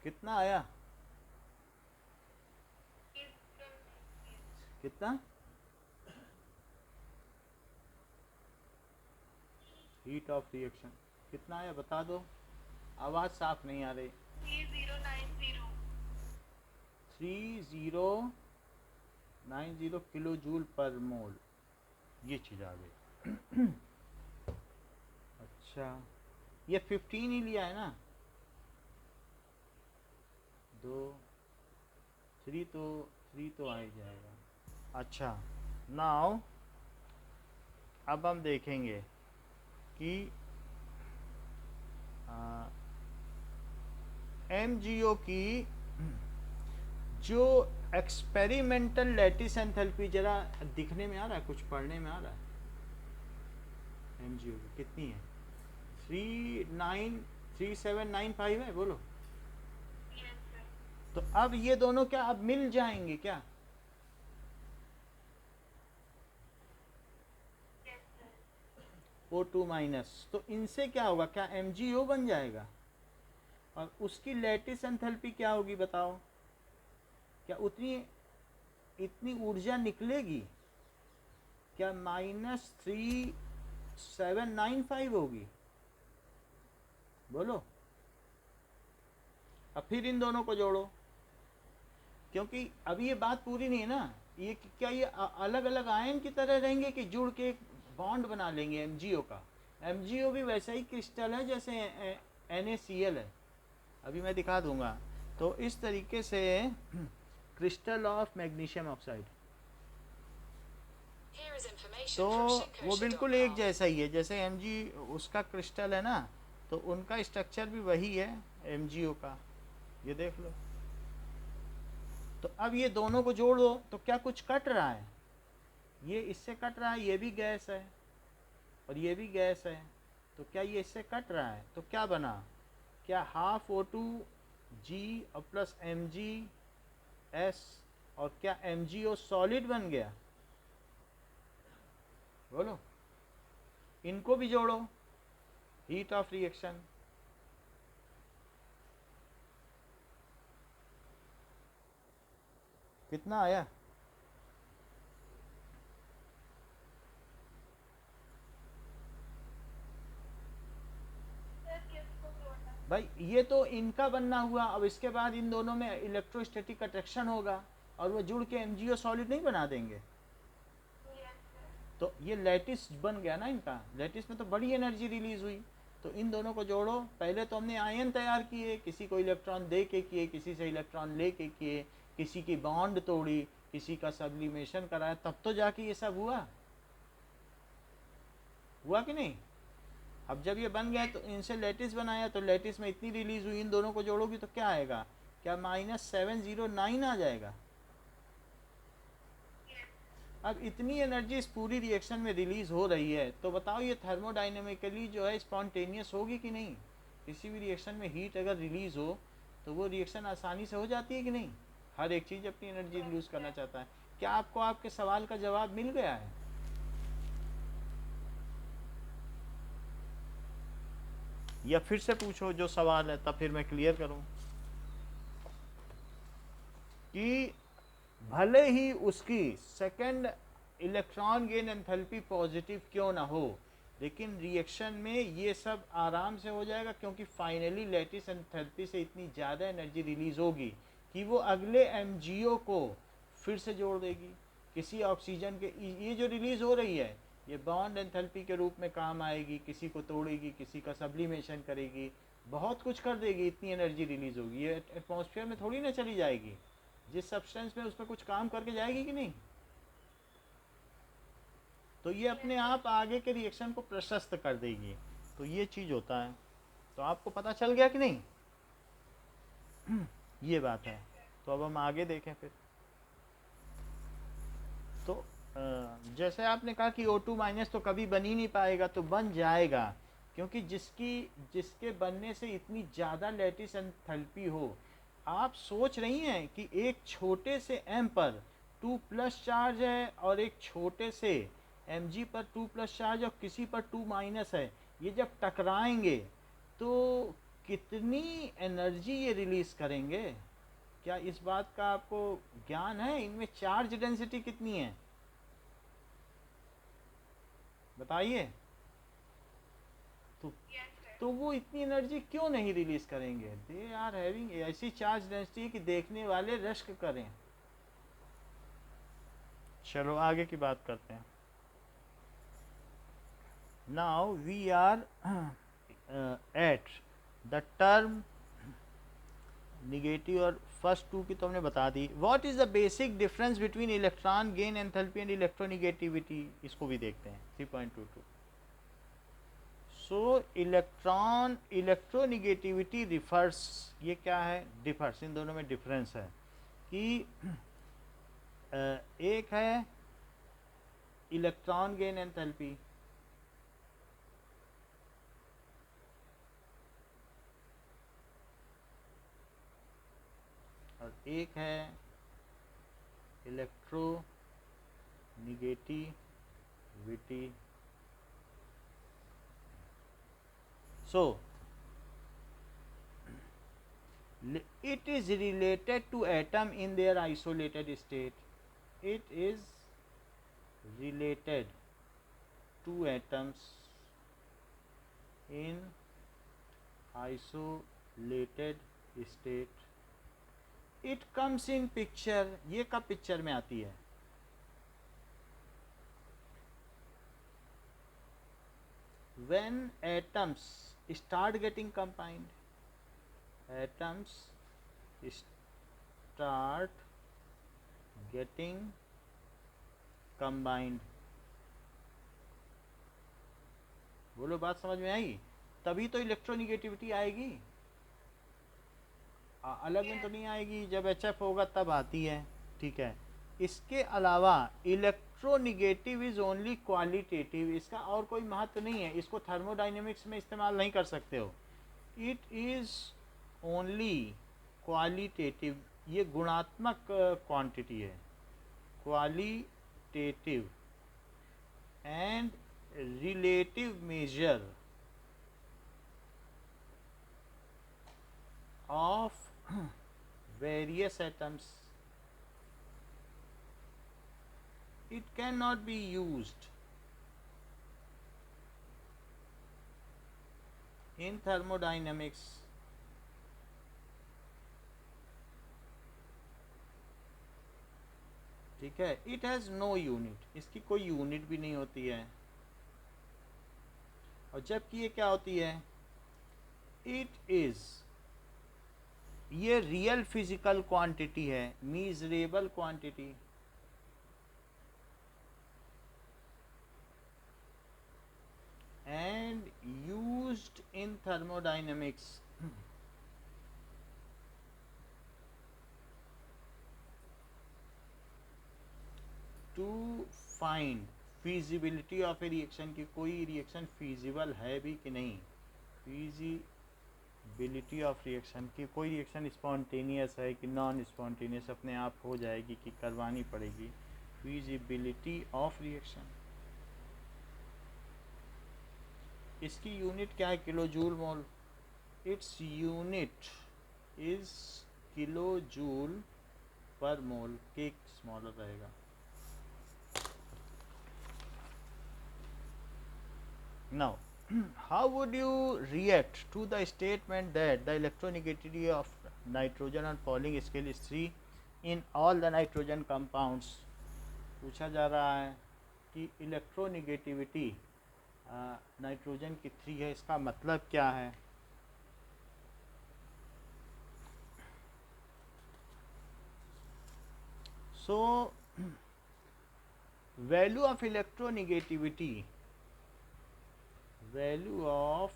कितना आया, कितना हीट ऑफ रिएक्शन कितना आया बता दो, आवाज़ साफ नहीं आ रही। 3090 किलो जूल पर मोल, ये चीज़ आ गई। अच्छा, ये 15 ही लिया है ना, 3 तो आ ही जाएगा। अच्छा, नाउ अब हम देखेंगे कि MgO की जो एक्सपेरिमेंटल लैटिस एंथैल्पी, जरा दिखने में आ रहा है, कुछ पढ़ने में आ रहा है, MgO की कितनी है, 3795 है, बोलो। तो अब ये दोनों क्या अब मिल जाएंगे क्या, O2 माइनस, तो इनसे क्या होगा, क्या MgO बन जाएगा, और उसकी लैटिस एंथैल्पी क्या होगी बताओ, क्या इतनी ऊर्जा निकलेगी, क्या -3795 होगी, बोलो। अब फिर इन दोनों को जोड़ो, क्योंकि अभी ये बात पूरी नहीं है ना, ये क्या ये अलग अलग आयन की तरह रहेंगे कि जुड़ के एक बॉन्ड बना लेंगे MgO का। MgO भी वैसा ही क्रिस्टल है जैसे NaCl है, अभी मैं दिखा दूंगा। तो इस तरीके से crystal of magnesium oxide, Here is information तो from वो बिल्कुल एक Syncosha.com. जैसा ही है जैसे Mg उसका क्रिस्टल है ना, तो उनका स्ट्रक्चर भी वही है MgO का, ये देख लो। तो अब ये दोनों को जोड़ दो, तो क्या कुछ कट रहा है, ये इससे कट रहा है, ये भी गैस है और ये भी गैस है, तो क्या ये इससे कट रहा है, तो क्या बना, क्या हाफ O2 G और प्लस MgS, और क्या MgO सॉलिड बन गया, बोलो। इनको भी जोड़ो, हीट ऑफ रिएक्शन, कितना आया, भाई ये तो इनका बनना हुआ। अब इसके बाद इन दोनों में इलेक्ट्रोस्टैटिक अट्रैक्शन होगा और वो जुड़ के MgO सॉलिड नहीं बना देंगे, तो ये लैटिस बन गया ना इनका। लैटिस में तो बड़ी एनर्जी रिलीज हुई, तो इन दोनों को जोड़ो। पहले तो हमने आयन तैयार किए, किसी को इलेक्ट्रॉन दे के किए, किसी से इलेक्ट्रॉन ले के किए, किसी की बॉन्ड तोड़ी, किसी का सब्लिमेशन कराया, तब तो जाके ये सब हुआ कि नहीं। अब जब ये बन गया तो इनसे लैटिस बनाया, तो लैटिस में इतनी रिलीज हुई, इन दोनों को जोड़ोगी तो क्या आएगा, क्या -709 आ जाएगा। अब इतनी एनर्जी इस पूरी रिएक्शन में रिलीज हो रही है, तो बताओ ये थर्मोडाइनमिकली जो है स्पॉन्टेनियस होगी कि नहीं। किसी भी रिएक्शन में हीट अगर रिलीज हो तो वो रिएक्शन आसानी से हो जाती है कि नहीं। हर एक चीज़ अपनी एनर्जी रिलीज करना चाहता है। क्या आपको आपके सवाल का जवाब मिल गया है? या फिर से पूछो जो सवाल है, तब फिर मैं क्लियर करूं कि भले ही उसकी second electron gain enthalpy positive क्यों ना हो, लेकिन रिएक्शन में ये सब आराम से हो जाएगा, क्योंकि फाइनली लैटिस एंथैल्पी से इतनी ज़्यादा एनर्जी रिलीज होगी कि वो अगले एमजीओ को फिर से जोड़ देगी किसी ऑक्सीजन के। ये जो रिलीज हो रही है ये बॉन्ड एंथैल्पी के रूप में काम आएगी, किसी को तोड़ेगी, किसी का सब्लिमेशन करेगी, बहुत कुछ कर देगी, इतनी एनर्जी रिलीज होगी। ये एटमॉस्फेयर में थोड़ी ना चली जाएगी, जिस सब्सटेंस में उसमें कुछ काम करके जाएगी कि नहीं। तो ये अपने आप आगे के रिएक्शन को प्रशस्त कर देगी। तो ये चीज़ होता है। तो आपको पता चल गया कि नहीं? ये बात है। तो अब हम आगे देखें फिर। तो जैसे आपने कहा कि O2 माइनस तो कभी बन ही नहीं पाएगा, तो बन जाएगा, क्योंकि जिसके बनने से इतनी ज़्यादा लैटिस एंथैल्पी हो। आप सोच रही हैं कि एक छोटे से m पर 2+ चार्ज है और एक छोटे से mg पर 2+ चार्ज और किसी पर 2- है, ये जब टकराएंगे तो कितनी एनर्जी ये रिलीज करेंगे? क्या इस बात का आपको ज्ञान है? इनमें चार्ज डेंसिटी कितनी है बताइए। तो वो इतनी एनर्जी क्यों नहीं रिलीज करेंगे? दे आर हैविंग ऐसी चार्ज डेंसिटी कि देखने वाले रश्क करें। चलो आगे की बात करते हैं। Now we are at the term negative, और फर्स्ट टू की तो हमने बता दी। What is the basic difference between electron gain enthalpy and electronegativity, इसको भी देखते हैं 3.22। सो इलेक्ट्रोनिगेटिविटी रिफर्स, ये क्या है? डिफर्स, इन दोनों में डिफरेंस है कि एक है इलेक्ट्रॉन गेन एंथैल्पी, और एक है electronegativity. So it is related to atom in their isolated state. It is related to atoms in isolated state. It comes in picture. ये कब पिक्चर में आती है? When atoms start getting combined. Atoms start getting combined. बोलो, बात समझ में आई? तभी तो इलेक्ट्रोनिगेटिविटी आएगी, अलग में तो नहीं आएगी। जब HF होगा तब आती है, ठीक है। इसके अलावा इलेक्ट्रोनिगेटिव इज ओनली क्वालिटेटिव, इसका और कोई महत्व नहीं है, इसको थर्मोडाइनमिक्स में इस्तेमाल नहीं कर सकते हो। इट इज ओनली क्वालिटेटिव, ये गुणात्मक क्वांटिटी है, qualitative and relative major of various atoms. It cannot be used in thermodynamics. ठीक है। It has no unit, इसकी कोई यूनिट भी नहीं होती है। और जबकि ये क्या होती है? It is, ये रियल फिजिकल क्वांटिटी है, measurable quantity. And used in thermodynamics to find feasibility of a reaction, की कोई रिएक्शन फीजिबल है भी कि नहीं, एबिलिटी ऑफ रिएक्शन कि कोई रिएक्शन स्पॉन्टेनियस है कि नॉन स्पॉन्टेनियस अपने आप हो जाएगी कि करवानी पड़ेगी। फिजिबिलिटी ऑफ रिएक्शन, इसकी यूनिट क्या है? Kilo joule mole. Its unit is kilo joule per mole, के स्मॉलर रहेगा। Now how would you react to the statement that the electronegativity of nitrogen on Pauling scale is 3 in all the nitrogen compounds? पूछा जा रहा है कि electronegativity nitrogen की 3 है, इसका मतलब क्या है? So value of electronegativity, value of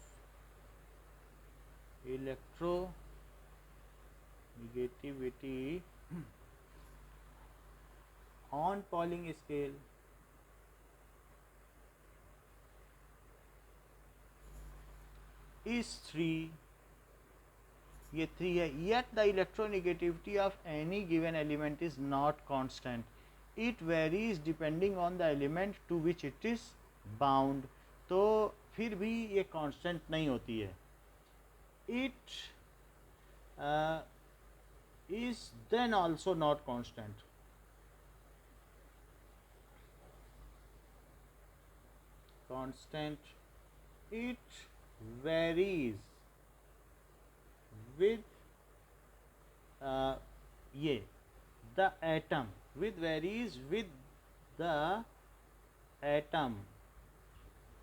electronegativity on Pauling scale is 3, ये 3 है। yet the electronegativity of any given element is not constant, it varies depending on the element to which it is bound। तो फिर भी ये constant नहीं होती है। it is then also not constant। constant, it varies with ये the atom, with varies with the atom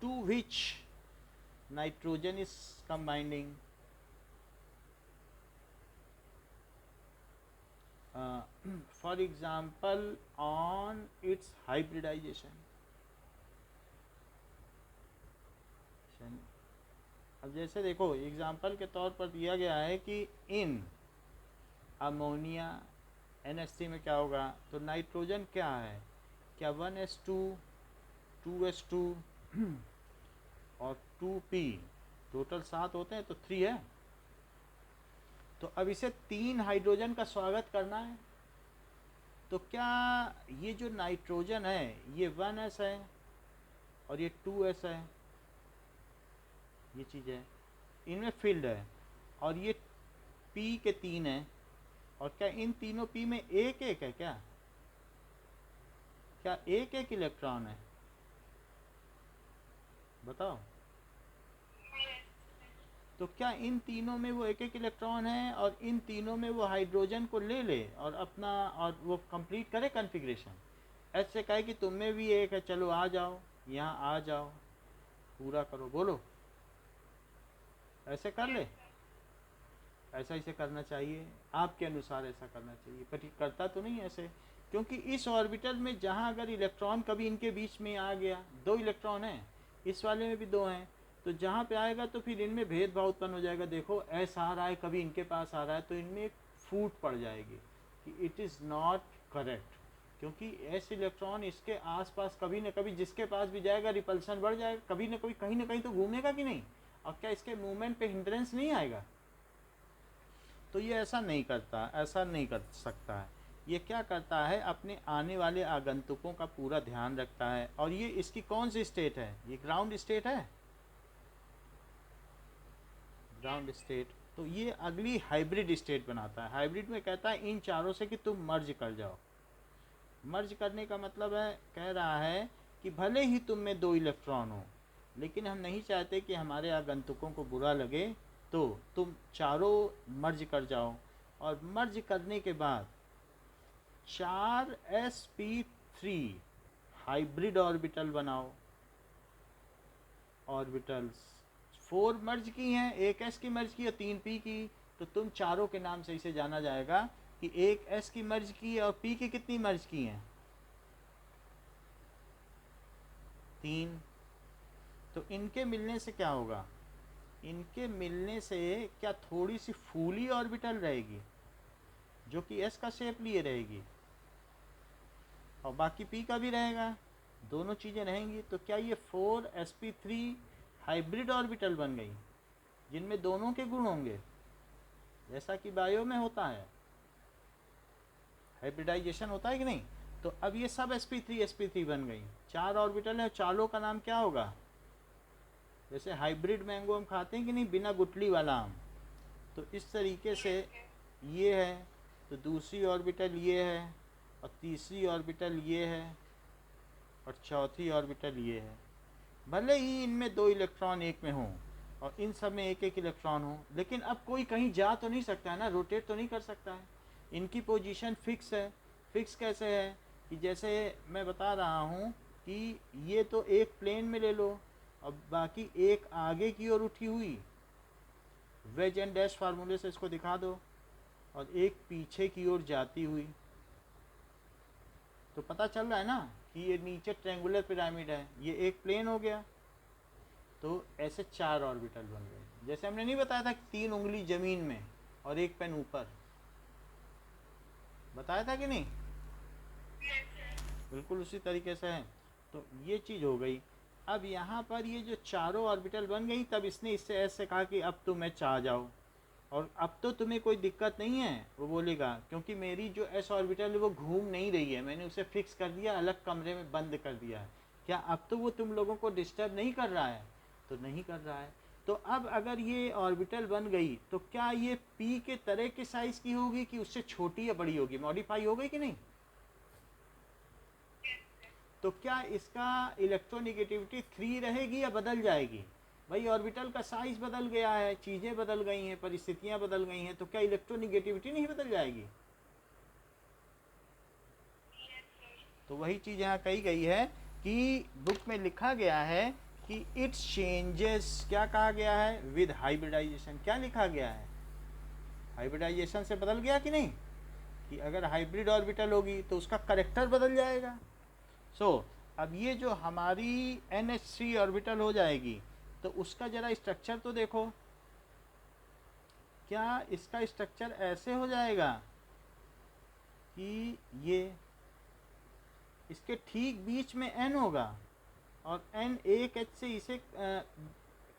to which nitrogen is combining। For example on its hybridization। अब जैसे देखो एग्जाम्पल के तौर पर दिया गया है कि इन अमोनिया NH3 में क्या होगा, तो नाइट्रोजन क्या है, क्या 1s2 2s2 और 2p, टोटल 7 होते हैं तो 3 है। तो अब इसे 3 हाइड्रोजन का स्वागत करना है, तो क्या ये जो नाइट्रोजन है ये 1s है और ये 2s है, ये चीज़ है, इनमें फील्ड है, और ये p के 3 है, और क्या इन तीनों p में एक एक है, क्या एक एक इलेक्ट्रॉन है? बताओ। तो क्या इन तीनों में वो एक एक इलेक्ट्रॉन है और इन तीनों में वो हाइड्रोजन को ले ले और अपना और वो कंप्लीट करे कॉन्फ़िगरेशन? ऐसे कहे कि तुम में भी एक है, चलो आ जाओ, यहाँ आ जाओ, पूरा करो, बोलो ऐसे कर ले। ऐसा इसे करना चाहिए, आपके अनुसार ऐसा करना चाहिए, पर ये करता तो नहीं ऐसे, क्योंकि इस ऑर्बिटल में जहाँ अगर इलेक्ट्रॉन कभी इनके बीच में आ गया, 2 इलेक्ट्रॉन हैं, इस वाले में भी 2 हैं, तो जहाँ पे आएगा तो फिर इनमें भेदभाव उत्पन्न हो जाएगा। देखो ऐसा आ रहा है, कभी इनके पास आ रहा है, तो इनमें एक फूट पड़ जाएगी कि इट इज़ नॉट करेक्ट, क्योंकि ऐसे इलेक्ट्रॉन इसके आसपास कभी न कभी जिसके पास भी जाएगा रिपल्सन बढ़ जाएगा, कभी न कभी कहीं ना कहीं तो घूमेगा कि नहीं, और क्या इसके मूवमेंट पे हिंड्रेंस नहीं आएगा? तो ये ऐसा नहीं करता, ऐसा नहीं कर सकता है। ये क्या करता है, अपने आने वाले आगंतुकों का पूरा ध्यान रखता है। और ये इसकी कौन सी स्टेट है, ये ग्राउंड स्टेट है, ग्राउंड स्टेट। तो ये अगली हाइब्रिड स्टेट बनाता है। हाइब्रिड में कहता है इन चारों से कि तुम मर्ज कर जाओ। मर्ज करने का मतलब है, कह रहा है कि भले ही तुम में 2 इलेक्ट्रॉन हो, लेकिन हम नहीं चाहते कि हमारे आगंतुकों को बुरा लगे, तो तुम चारों मर्ज कर जाओ। और मर्ज करने के बाद 4 sp3 हाइब्रिड ऑर्बिटल बनाओ। ऑर्बिटल्स 4 मर्ज की हैं, एक s की मर्ज की और 3 p की, तो तुम चारों के नाम से इसे जाना जाएगा कि एक s की मर्ज की और p की कितनी मर्ज की हैं, 3। तो इनके मिलने से क्या होगा, इनके मिलने से क्या थोड़ी सी फूली ऑर्बिटल रहेगी जो कि s का शेप लिए रहेगी, और बाकी p का भी रहेगा, दोनों चीज़ें रहेंगी। तो क्या ये 4 sp3 हाइब्रिड ऑर्बिटल बन गई? जिनमें दोनों के गुण होंगे, जैसा कि बायो में होता है, हाइब्रिडाइजेशन होता है कि नहीं। तो अब ये सब sp3 बन गई, 4 ऑर्बिटल है, चारों का नाम क्या होगा? जैसे हाइब्रिड मैंगो हम खाते हैं कि नहीं, बिना गुठली वाला आम, तो इस तरीके से ये है, तो दूसरी ऑर्बिटल ये है, और तीसरी ऑर्बिटल ये है, और चौथी ऑर्बिटल ये है। भले ही इनमें 2 इलेक्ट्रॉन एक में हों और इन सब में एक एक इलेक्ट्रॉन हो, लेकिन अब कोई कहीं जा तो नहीं सकता है ना, रोटेट तो नहीं कर सकता है, इनकी पोजीशन फिक्स है। फिक्स कैसे है कि जैसे मैं बता रहा हूँ कि ये तो एक प्लेन में ले लो, अब बाकी एक आगे की ओर उठी हुई, वेज एंड डैश फार्मूले से इसको दिखा दो, और एक पीछे की ओर जाती हुई, तो पता चल रहा है ना कि ये नीचे ट्रायंगुलर पिरामिड है, ये एक प्लेन हो गया। तो ऐसे 4 ऑर्बिटल बन गए। जैसे हमने नहीं बताया था कि 3 उंगली जमीन में और एक पेन ऊपर, बताया था कि नहीं? बिल्कुल उसी तरीके से है। तो ये चीज़ हो गई। अब यहाँ पर ये जो चारों ऑर्बिटल बन गई, तब इसने इससे ऐसे कहा कि अब तुम एच आ जाओ, और अब तो तुम्हें कोई दिक्कत नहीं है, वो बोलेगा, क्योंकि मेरी जो एस ऑर्बिटल है वो घूम नहीं रही है, मैंने उसे फिक्स कर दिया, अलग कमरे में बंद कर दिया है। क्या अब तो वो तुम लोगों को डिस्टर्ब नहीं कर रहा है? तो नहीं कर रहा है। तो अब अगर ये ऑर्बिटल बन गई, तो क्या ये पी के तरह के साइज की होगी कि उससे छोटी या बड़ी होगी? मॉडिफाई हो गई कि नहीं? तो क्या इसका इलेक्ट्रोनिगेटिविटी 3 रहेगी या बदल जाएगी? भाई ऑर्बिटल का साइज बदल गया है, चीज़ें बदल गई हैं, परिस्थितियां बदल गई हैं, तो क्या इलेक्ट्रोनिगेटिविटी नहीं बदल जाएगी? तो वही चीज़ यहाँ कही गई है कि बुक में लिखा गया है कि इट चेंजेस, क्या कहा गया है? With hybridization. क्या लिखा गया है? हाइब्रिडाइजेशन से बदल गया कि नहीं, कि अगर हाइब्रिड ऑर्बिटल होगी तो उसका करेक्टर बदल जाएगा। अब ये जो हमारी NH3 ऑर्बिटल हो जाएगी, तो उसका ज़रा स्ट्रक्चर तो देखो, क्या इसका स्ट्रक्चर ऐसे हो जाएगा कि ये इसके ठीक बीच में N होगा, और N एक H से इसे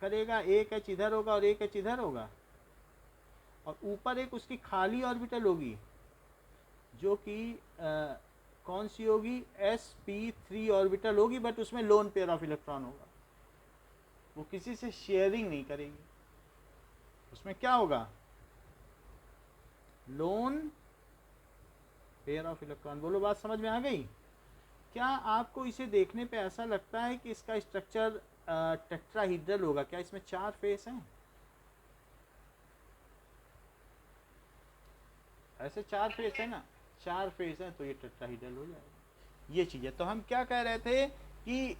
करेगा, एक H इधर होगा और एक H इधर होगा, और ऊपर एक उसकी खाली ऑर्बिटल होगी, जो कि कौन सी होगी? sp3 ऑर्बिटल होगी, बट उसमें लोन पेयर ऑफ इलेक्ट्रॉन होगा, वो किसी से शेयरिंग नहीं करेगी। उसमें क्या होगा? Lone pair of electron. बोलो, बात समझ में आ गई? क्या आपको इसे देखने पे ऐसा लगता है कि इसका स्ट्रक्चर टेट्राहीड्रल होगा? क्या इसमें 4 फेस हैं? ऐसे 4 फेस है ना, 4 फेस हैं, तो ये टेट्राहीड्रल हो जाएगा। ये चीज़ है। तो हम क्या कह रहे थे कि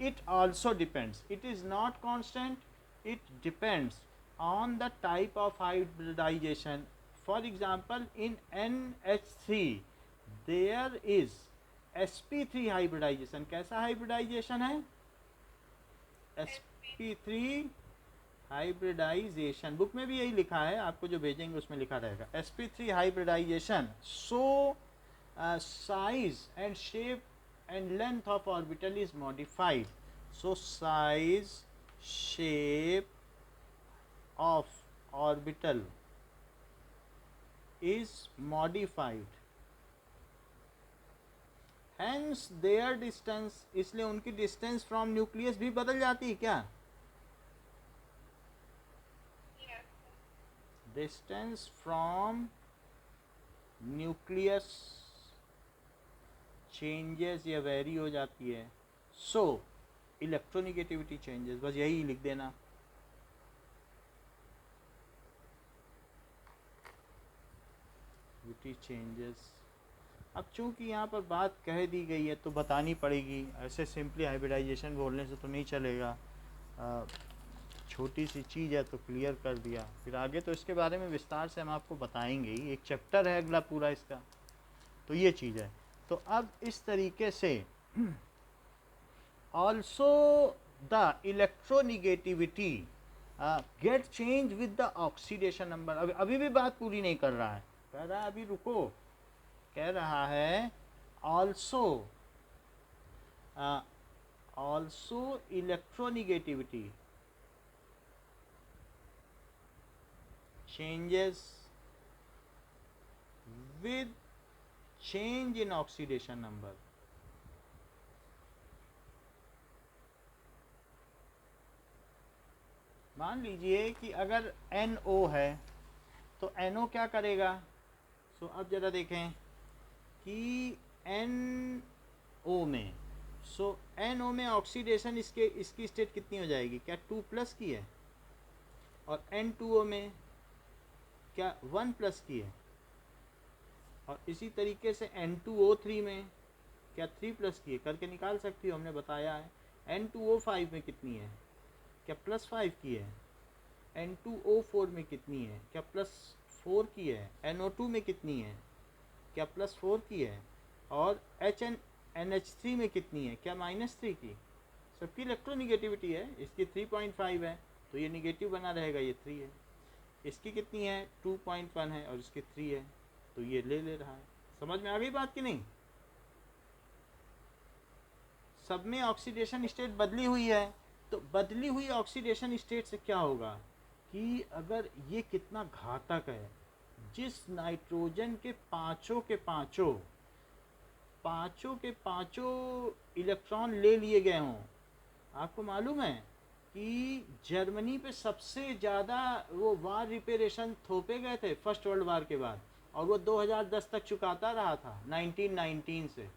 it also depends, it is not constant, it depends on the type of hybridization. For example, in NH3 there is sp3 hybridization. कैसा हाइब्रिडाइजेशन है? sp3 hybridisation. बुक में भी यही लिखा है, आपको जो भेजेंगे उसमें लिखा रहेगा sp3 hybridization. So size and shape and length of orbital is modified. So size, shape of orbital is modified. Hence their distance, इसलिए उनकी distance from nucleus भी बदल जाती है क्या? Distance from nucleus चेंजेस या वेरी हो जाती है। सो इलेक्ट्रोनिगेटिविटी चेंजेस, बस यही लिख देना। चेंजेस। अब चूंकि यहाँ पर बात कह दी गई है तो बतानी पड़ेगी, ऐसे सिंपली हाइब्रिडाइजेशन बोलने से तो नहीं चलेगा। छोटी सी चीज़ है तो क्लियर कर दिया, फिर आगे तो इसके बारे में विस्तार से हम आपको बताएंगे ही, एक चैप्टर है अगला पूरा इसका। तो ये चीज़ है। तो अब इस तरीके से also the electronegativity get change with the oxidation number. अभी भी बात पूरी नहीं कर रहा है, कह रहा है अभी रुको, कह रहा है also electronegativity changes with change in oxidation number. मान लीजिए कि अगर NO है तो NO क्या करेगा? सो अब जरा देखें कि NO में, सो NO में ऑक्सीडेशन इसकी स्टेट कितनी हो जाएगी? क्या 2+ की है? और N2O में क्या 1+ की है? और इसी तरीके से N2O3 में क्या 3+ की है? करके निकाल सकती हो, हमने बताया है। N2O5 में कितनी है? क्या +5 की है? N2O4 में कितनी है? क्या +4 की है? NO2 में कितनी है? क्या +4 की है? और NH3 में कितनी है? क्या -3 की? सबकी इलेक्ट्रोनिगेटिविटी है। इसकी 3.5 है तो ये निगेटिव बना रहेगा, ये 3 है। इसकी कितनी है? 2.1 है और इसकी 3 है तो ये ले रहा है। समझ में आ गई बात कि नहीं? सब में ऑक्सीडेशन स्टेट बदली हुई है। तो बदली हुई ऑक्सीडेशन स्टेट से क्या होगा कि अगर ये कितना घातक है, जिस नाइट्रोजन के पाँचों के पाँचों इलेक्ट्रॉन ले लिए गए हों। आपको मालूम है कि जर्मनी पे सबसे ज़्यादा वो वार रिपेरेशन थोपे गए थे फर्स्ट वर्ल्ड वार के बाद, और वो 2010 तक चुकाता रहा था 1919 से।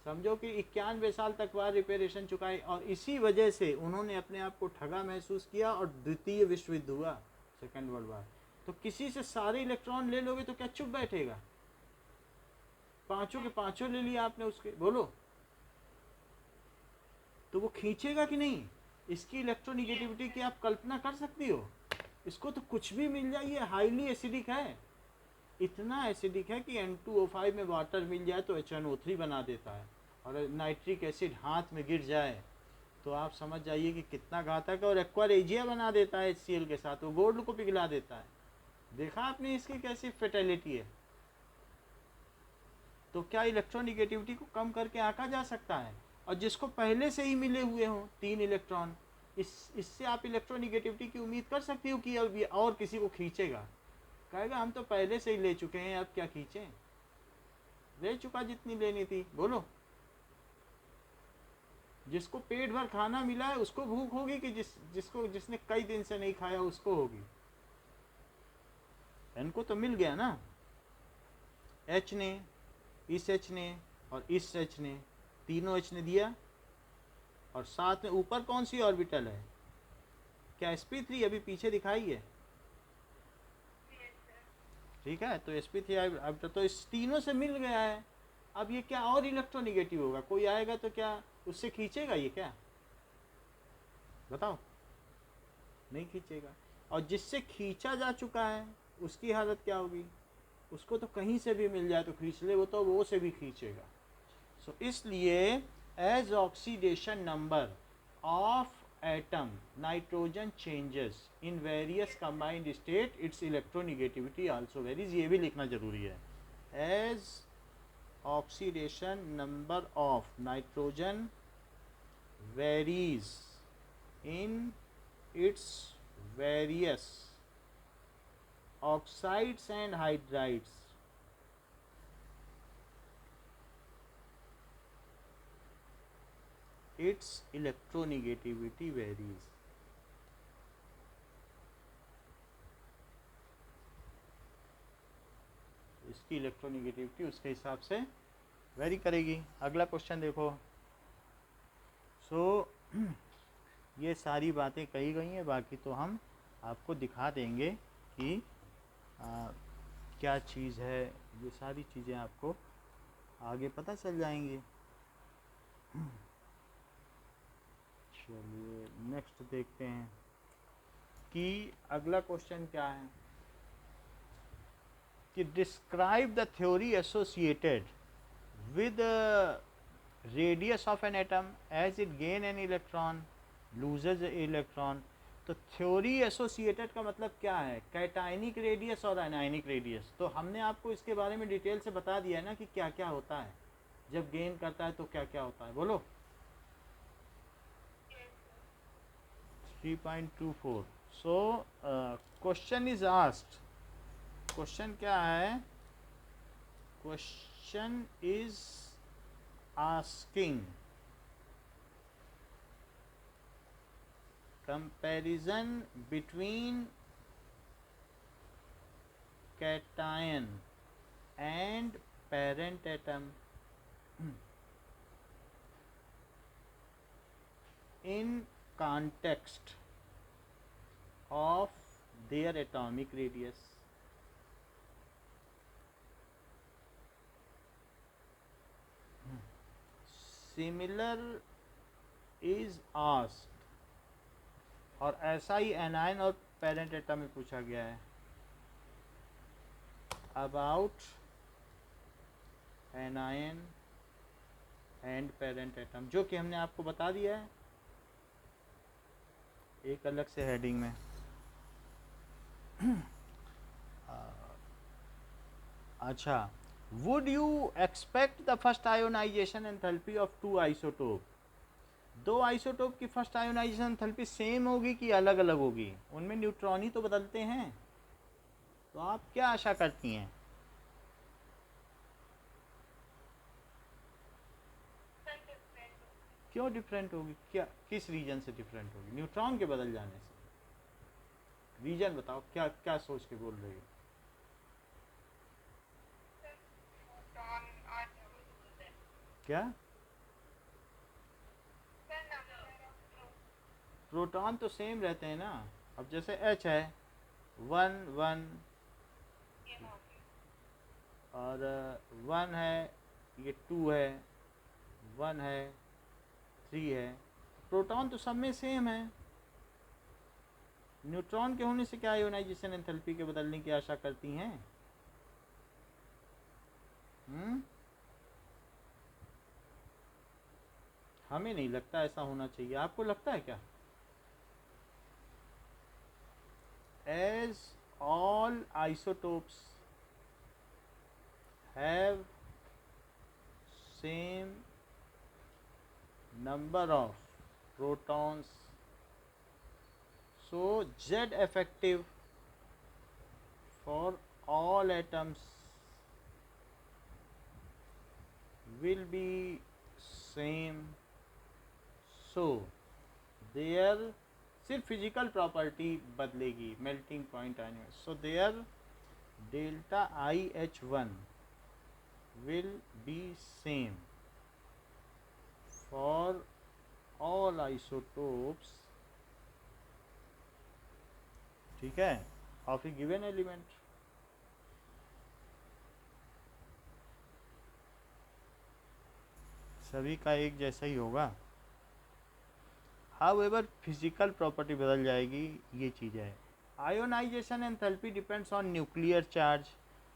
समझो कि 91 साल तक वार रिपेरेशन चुकाई, और इसी वजह से उन्होंने अपने आप को ठगा महसूस किया और द्वितीय विश्व युद्ध हुआ, सेकेंड वर्ल्ड वार। तो किसी से सारे इलेक्ट्रॉन ले लोगे तो क्या चुप बैठेगा? पाँचों के पाँचों ले लिया आपने उसके, बोलो तो वो खींचेगा कि नहीं? इसकी इलेक्ट्रोनिगेटिविटी की आप कल्पना कर सकती हो? इसको तो कुछ भी मिल जाए, ये हाईली एसिडिक है। इतना एसिडिक है कि N2O5 में वाटर मिल जाए तो HNO3 बना देता है, और नाइट्रिक एसिड हाथ में गिर जाए तो आप समझ जाइए कि कितना घातक है। और एक्वारेजिया बना देता है HCl के साथ, वो गोल्ड को पिघला देता है। देखा आपने इसकी कैसी फेटेलिटी है? तो क्या इलेक्ट्रोनिगेटिविटी को कम करके आंका जा सकता है? और जिसको पहले से ही मिले हुए हों 3 इलेक्ट्रॉन, इससे आप इलेक्ट्रोनिगेटिविटी की उम्मीद कर सकती हो कि अब ये और किसी को खींचेगा? कहेगा हम तो पहले से ही ले चुके हैं, अब क्या खींचें? ले चुका जितनी लेनी थी। बोलो, जिसको पेट भर खाना मिला है उसको भूख होगी कि जिसने कई दिन से नहीं खाया उसको होगी? इनको तो मिल गया ना, H ने, इस H ने और इस H ने, तीनों H ने दिया। और साथ में ऊपर कौन सी ऑर्बिटल है? क्या sp3 अभी पीछे दिखाई है? ठीक है, तो sp3 अब तो इस तीनों से मिल गया है। अब ये क्या और इलेक्ट्रोनिगेटिव होगा? कोई आएगा तो क्या उससे खींचेगा ये? क्या बताओ? नहीं खींचेगा। और जिससे खींचा जा चुका है उसकी हालत क्या होगी? उसको तो कहीं से भी मिल जाए तो खींच ले, वो तो वो से भी खींचेगा। सो इसलिए as oxidation number of atom nitrogen changes in various combined state, its electronegativity also varies। ये भी लिखना जरूरी है। as oxidation number of nitrogen varies in its various oxides and hydrides, its electronegativity varies। इसकी electronegativity उसके हिसाब से very करेगी। अगला क्वेश्चन देखो। ये सारी बातें कही गई हैं, बाकी तो हम आपको दिखा देंगे कि क्या चीज़ है। ये सारी चीज़ें आपको आगे पता चल जाएंगी। चलिए नेक्स्ट देखते हैं कि अगला क्वेश्चन क्या है कि describe the theory associated with radius of an atom as it gain an electron loses electron. तो थ्योरी एसोसिएटेड का मतलब क्या है? कैटायनिक रेडियस और एनायनिक रेडियस। तो हमने आपको इसके बारे में डिटेल से बता दिया है ना कि क्या क्या होता है जब गेन करता है, तो क्या क्या होता है, बोलो। 3.24। So question is asked, question क्या है, question is asking comparison between cation and parent atom in context of their atomic radius. Similar is asked, और ऐसा ही एनायन और पेरेंट एटम में पूछा गया है about anion and parent atom, जो कि हमने आपको बता दिया है एक अलग से हेडिंग में। अच्छा, would you expect the first ionization enthalpy of two isotope, दो आइसोटोप की फर्स्ट आयोनाइजेशन एंथैल्पी सेम होगी कि अलग अलग होगी? उनमें न्यूट्रॉन ही तो बदलते हैं, तो आप क्या आशा करती हैं? क्यों डिफरेंट होगी? क्या किस रीजन से डिफरेंट होगी? न्यूट्रॉन के बदल जाने से? रीजन बताओ, क्या क्या सोच के बोल रही हो? क्या? प्रोटॉन तो सेम रहते हैं ना। अब जैसे H है 1 1 और 1 है, ये 2 है, 1 है, 3 है, प्रोटॉन तो सब में सेम है। न्यूट्रॉन के होने से क्या आयोनाइजेशन एंथैल्पी के बदलने की आशा करती हैं? हमें नहीं लगता ऐसा होना चाहिए, आपको लगता है क्या? As all isotopes have same number of protons, so Z effective for all atoms will be same, so their सिर्फ फिजिकल प्रॉपर्टी बदलेगी, मेल्टिंग पॉइंट आने में। So their delta IH1 will be same for all isotopes, ठीक है, of A given element. सभी का एक जैसा ही होगा, हाउएवर फिजिकल प्रॉपर्टी बदल जाएगी, ये चीज़ है। Ionization enthalpy depends on nuclear charge,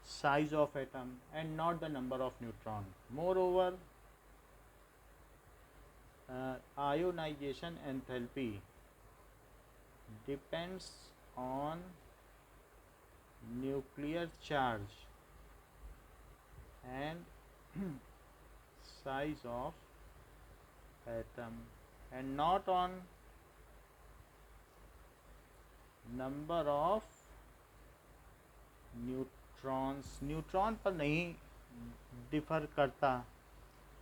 size of atom and not the number of neutron. Moreover ionization enthalpy depends on nuclear charge and size of atom and not on number of neutrons, neutron पर नहीं differ करता,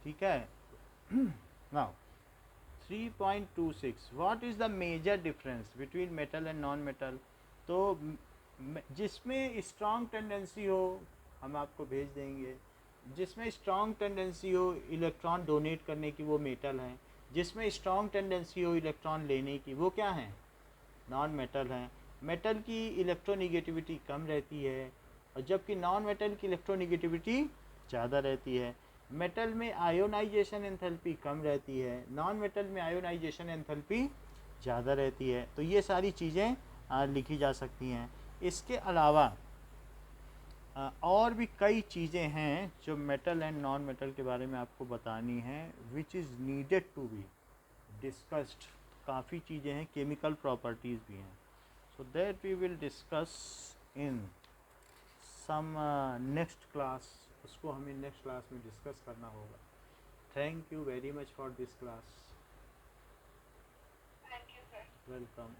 ठीक है। Now 3.26 what is the major difference between metal and non metal? तो जिसमें strong tendency हो हम आपको भेज देंगे, जिसमें स्ट्रॉन्ग टेंडेंसी हो इलेक्ट्रॉन डोनेट करने की वो मेटल हैं, जिसमें स्ट्रॉन्ग टेंडेंसी हो इलेक्ट्रॉन लेने की वो क्या हैं? नॉन मेटल हैं। मेटल की इलेक्ट्रोनिगेटिविटी कम रहती है और जबकि नॉन मेटल की इलेक्ट्रोनिगेटिविटी ज़्यादा रहती है। मेटल में आयोनाइजेशन एंथैल्पी कम रहती है, नॉन मेटल में आयोनाइजेशन एंथैल्पी ज़्यादा रहती है। तो ये सारी चीज़ें लिखी जा सकती हैं। इसके अलावा और भी कई चीज़ें हैं जो मेटल एंड नॉन मेटल के बारे में आपको बतानी है, which is needed to be discussed. काफ़ी चीज़ें हैं, केमिकल प्रॉपर्टीज़ भी हैं, so that we will discuss in some next class. उसको हमें नेक्स्ट क्लास में डिस्कस करना होगा। Thank you very much for this class. Thank you, sir. Welcome.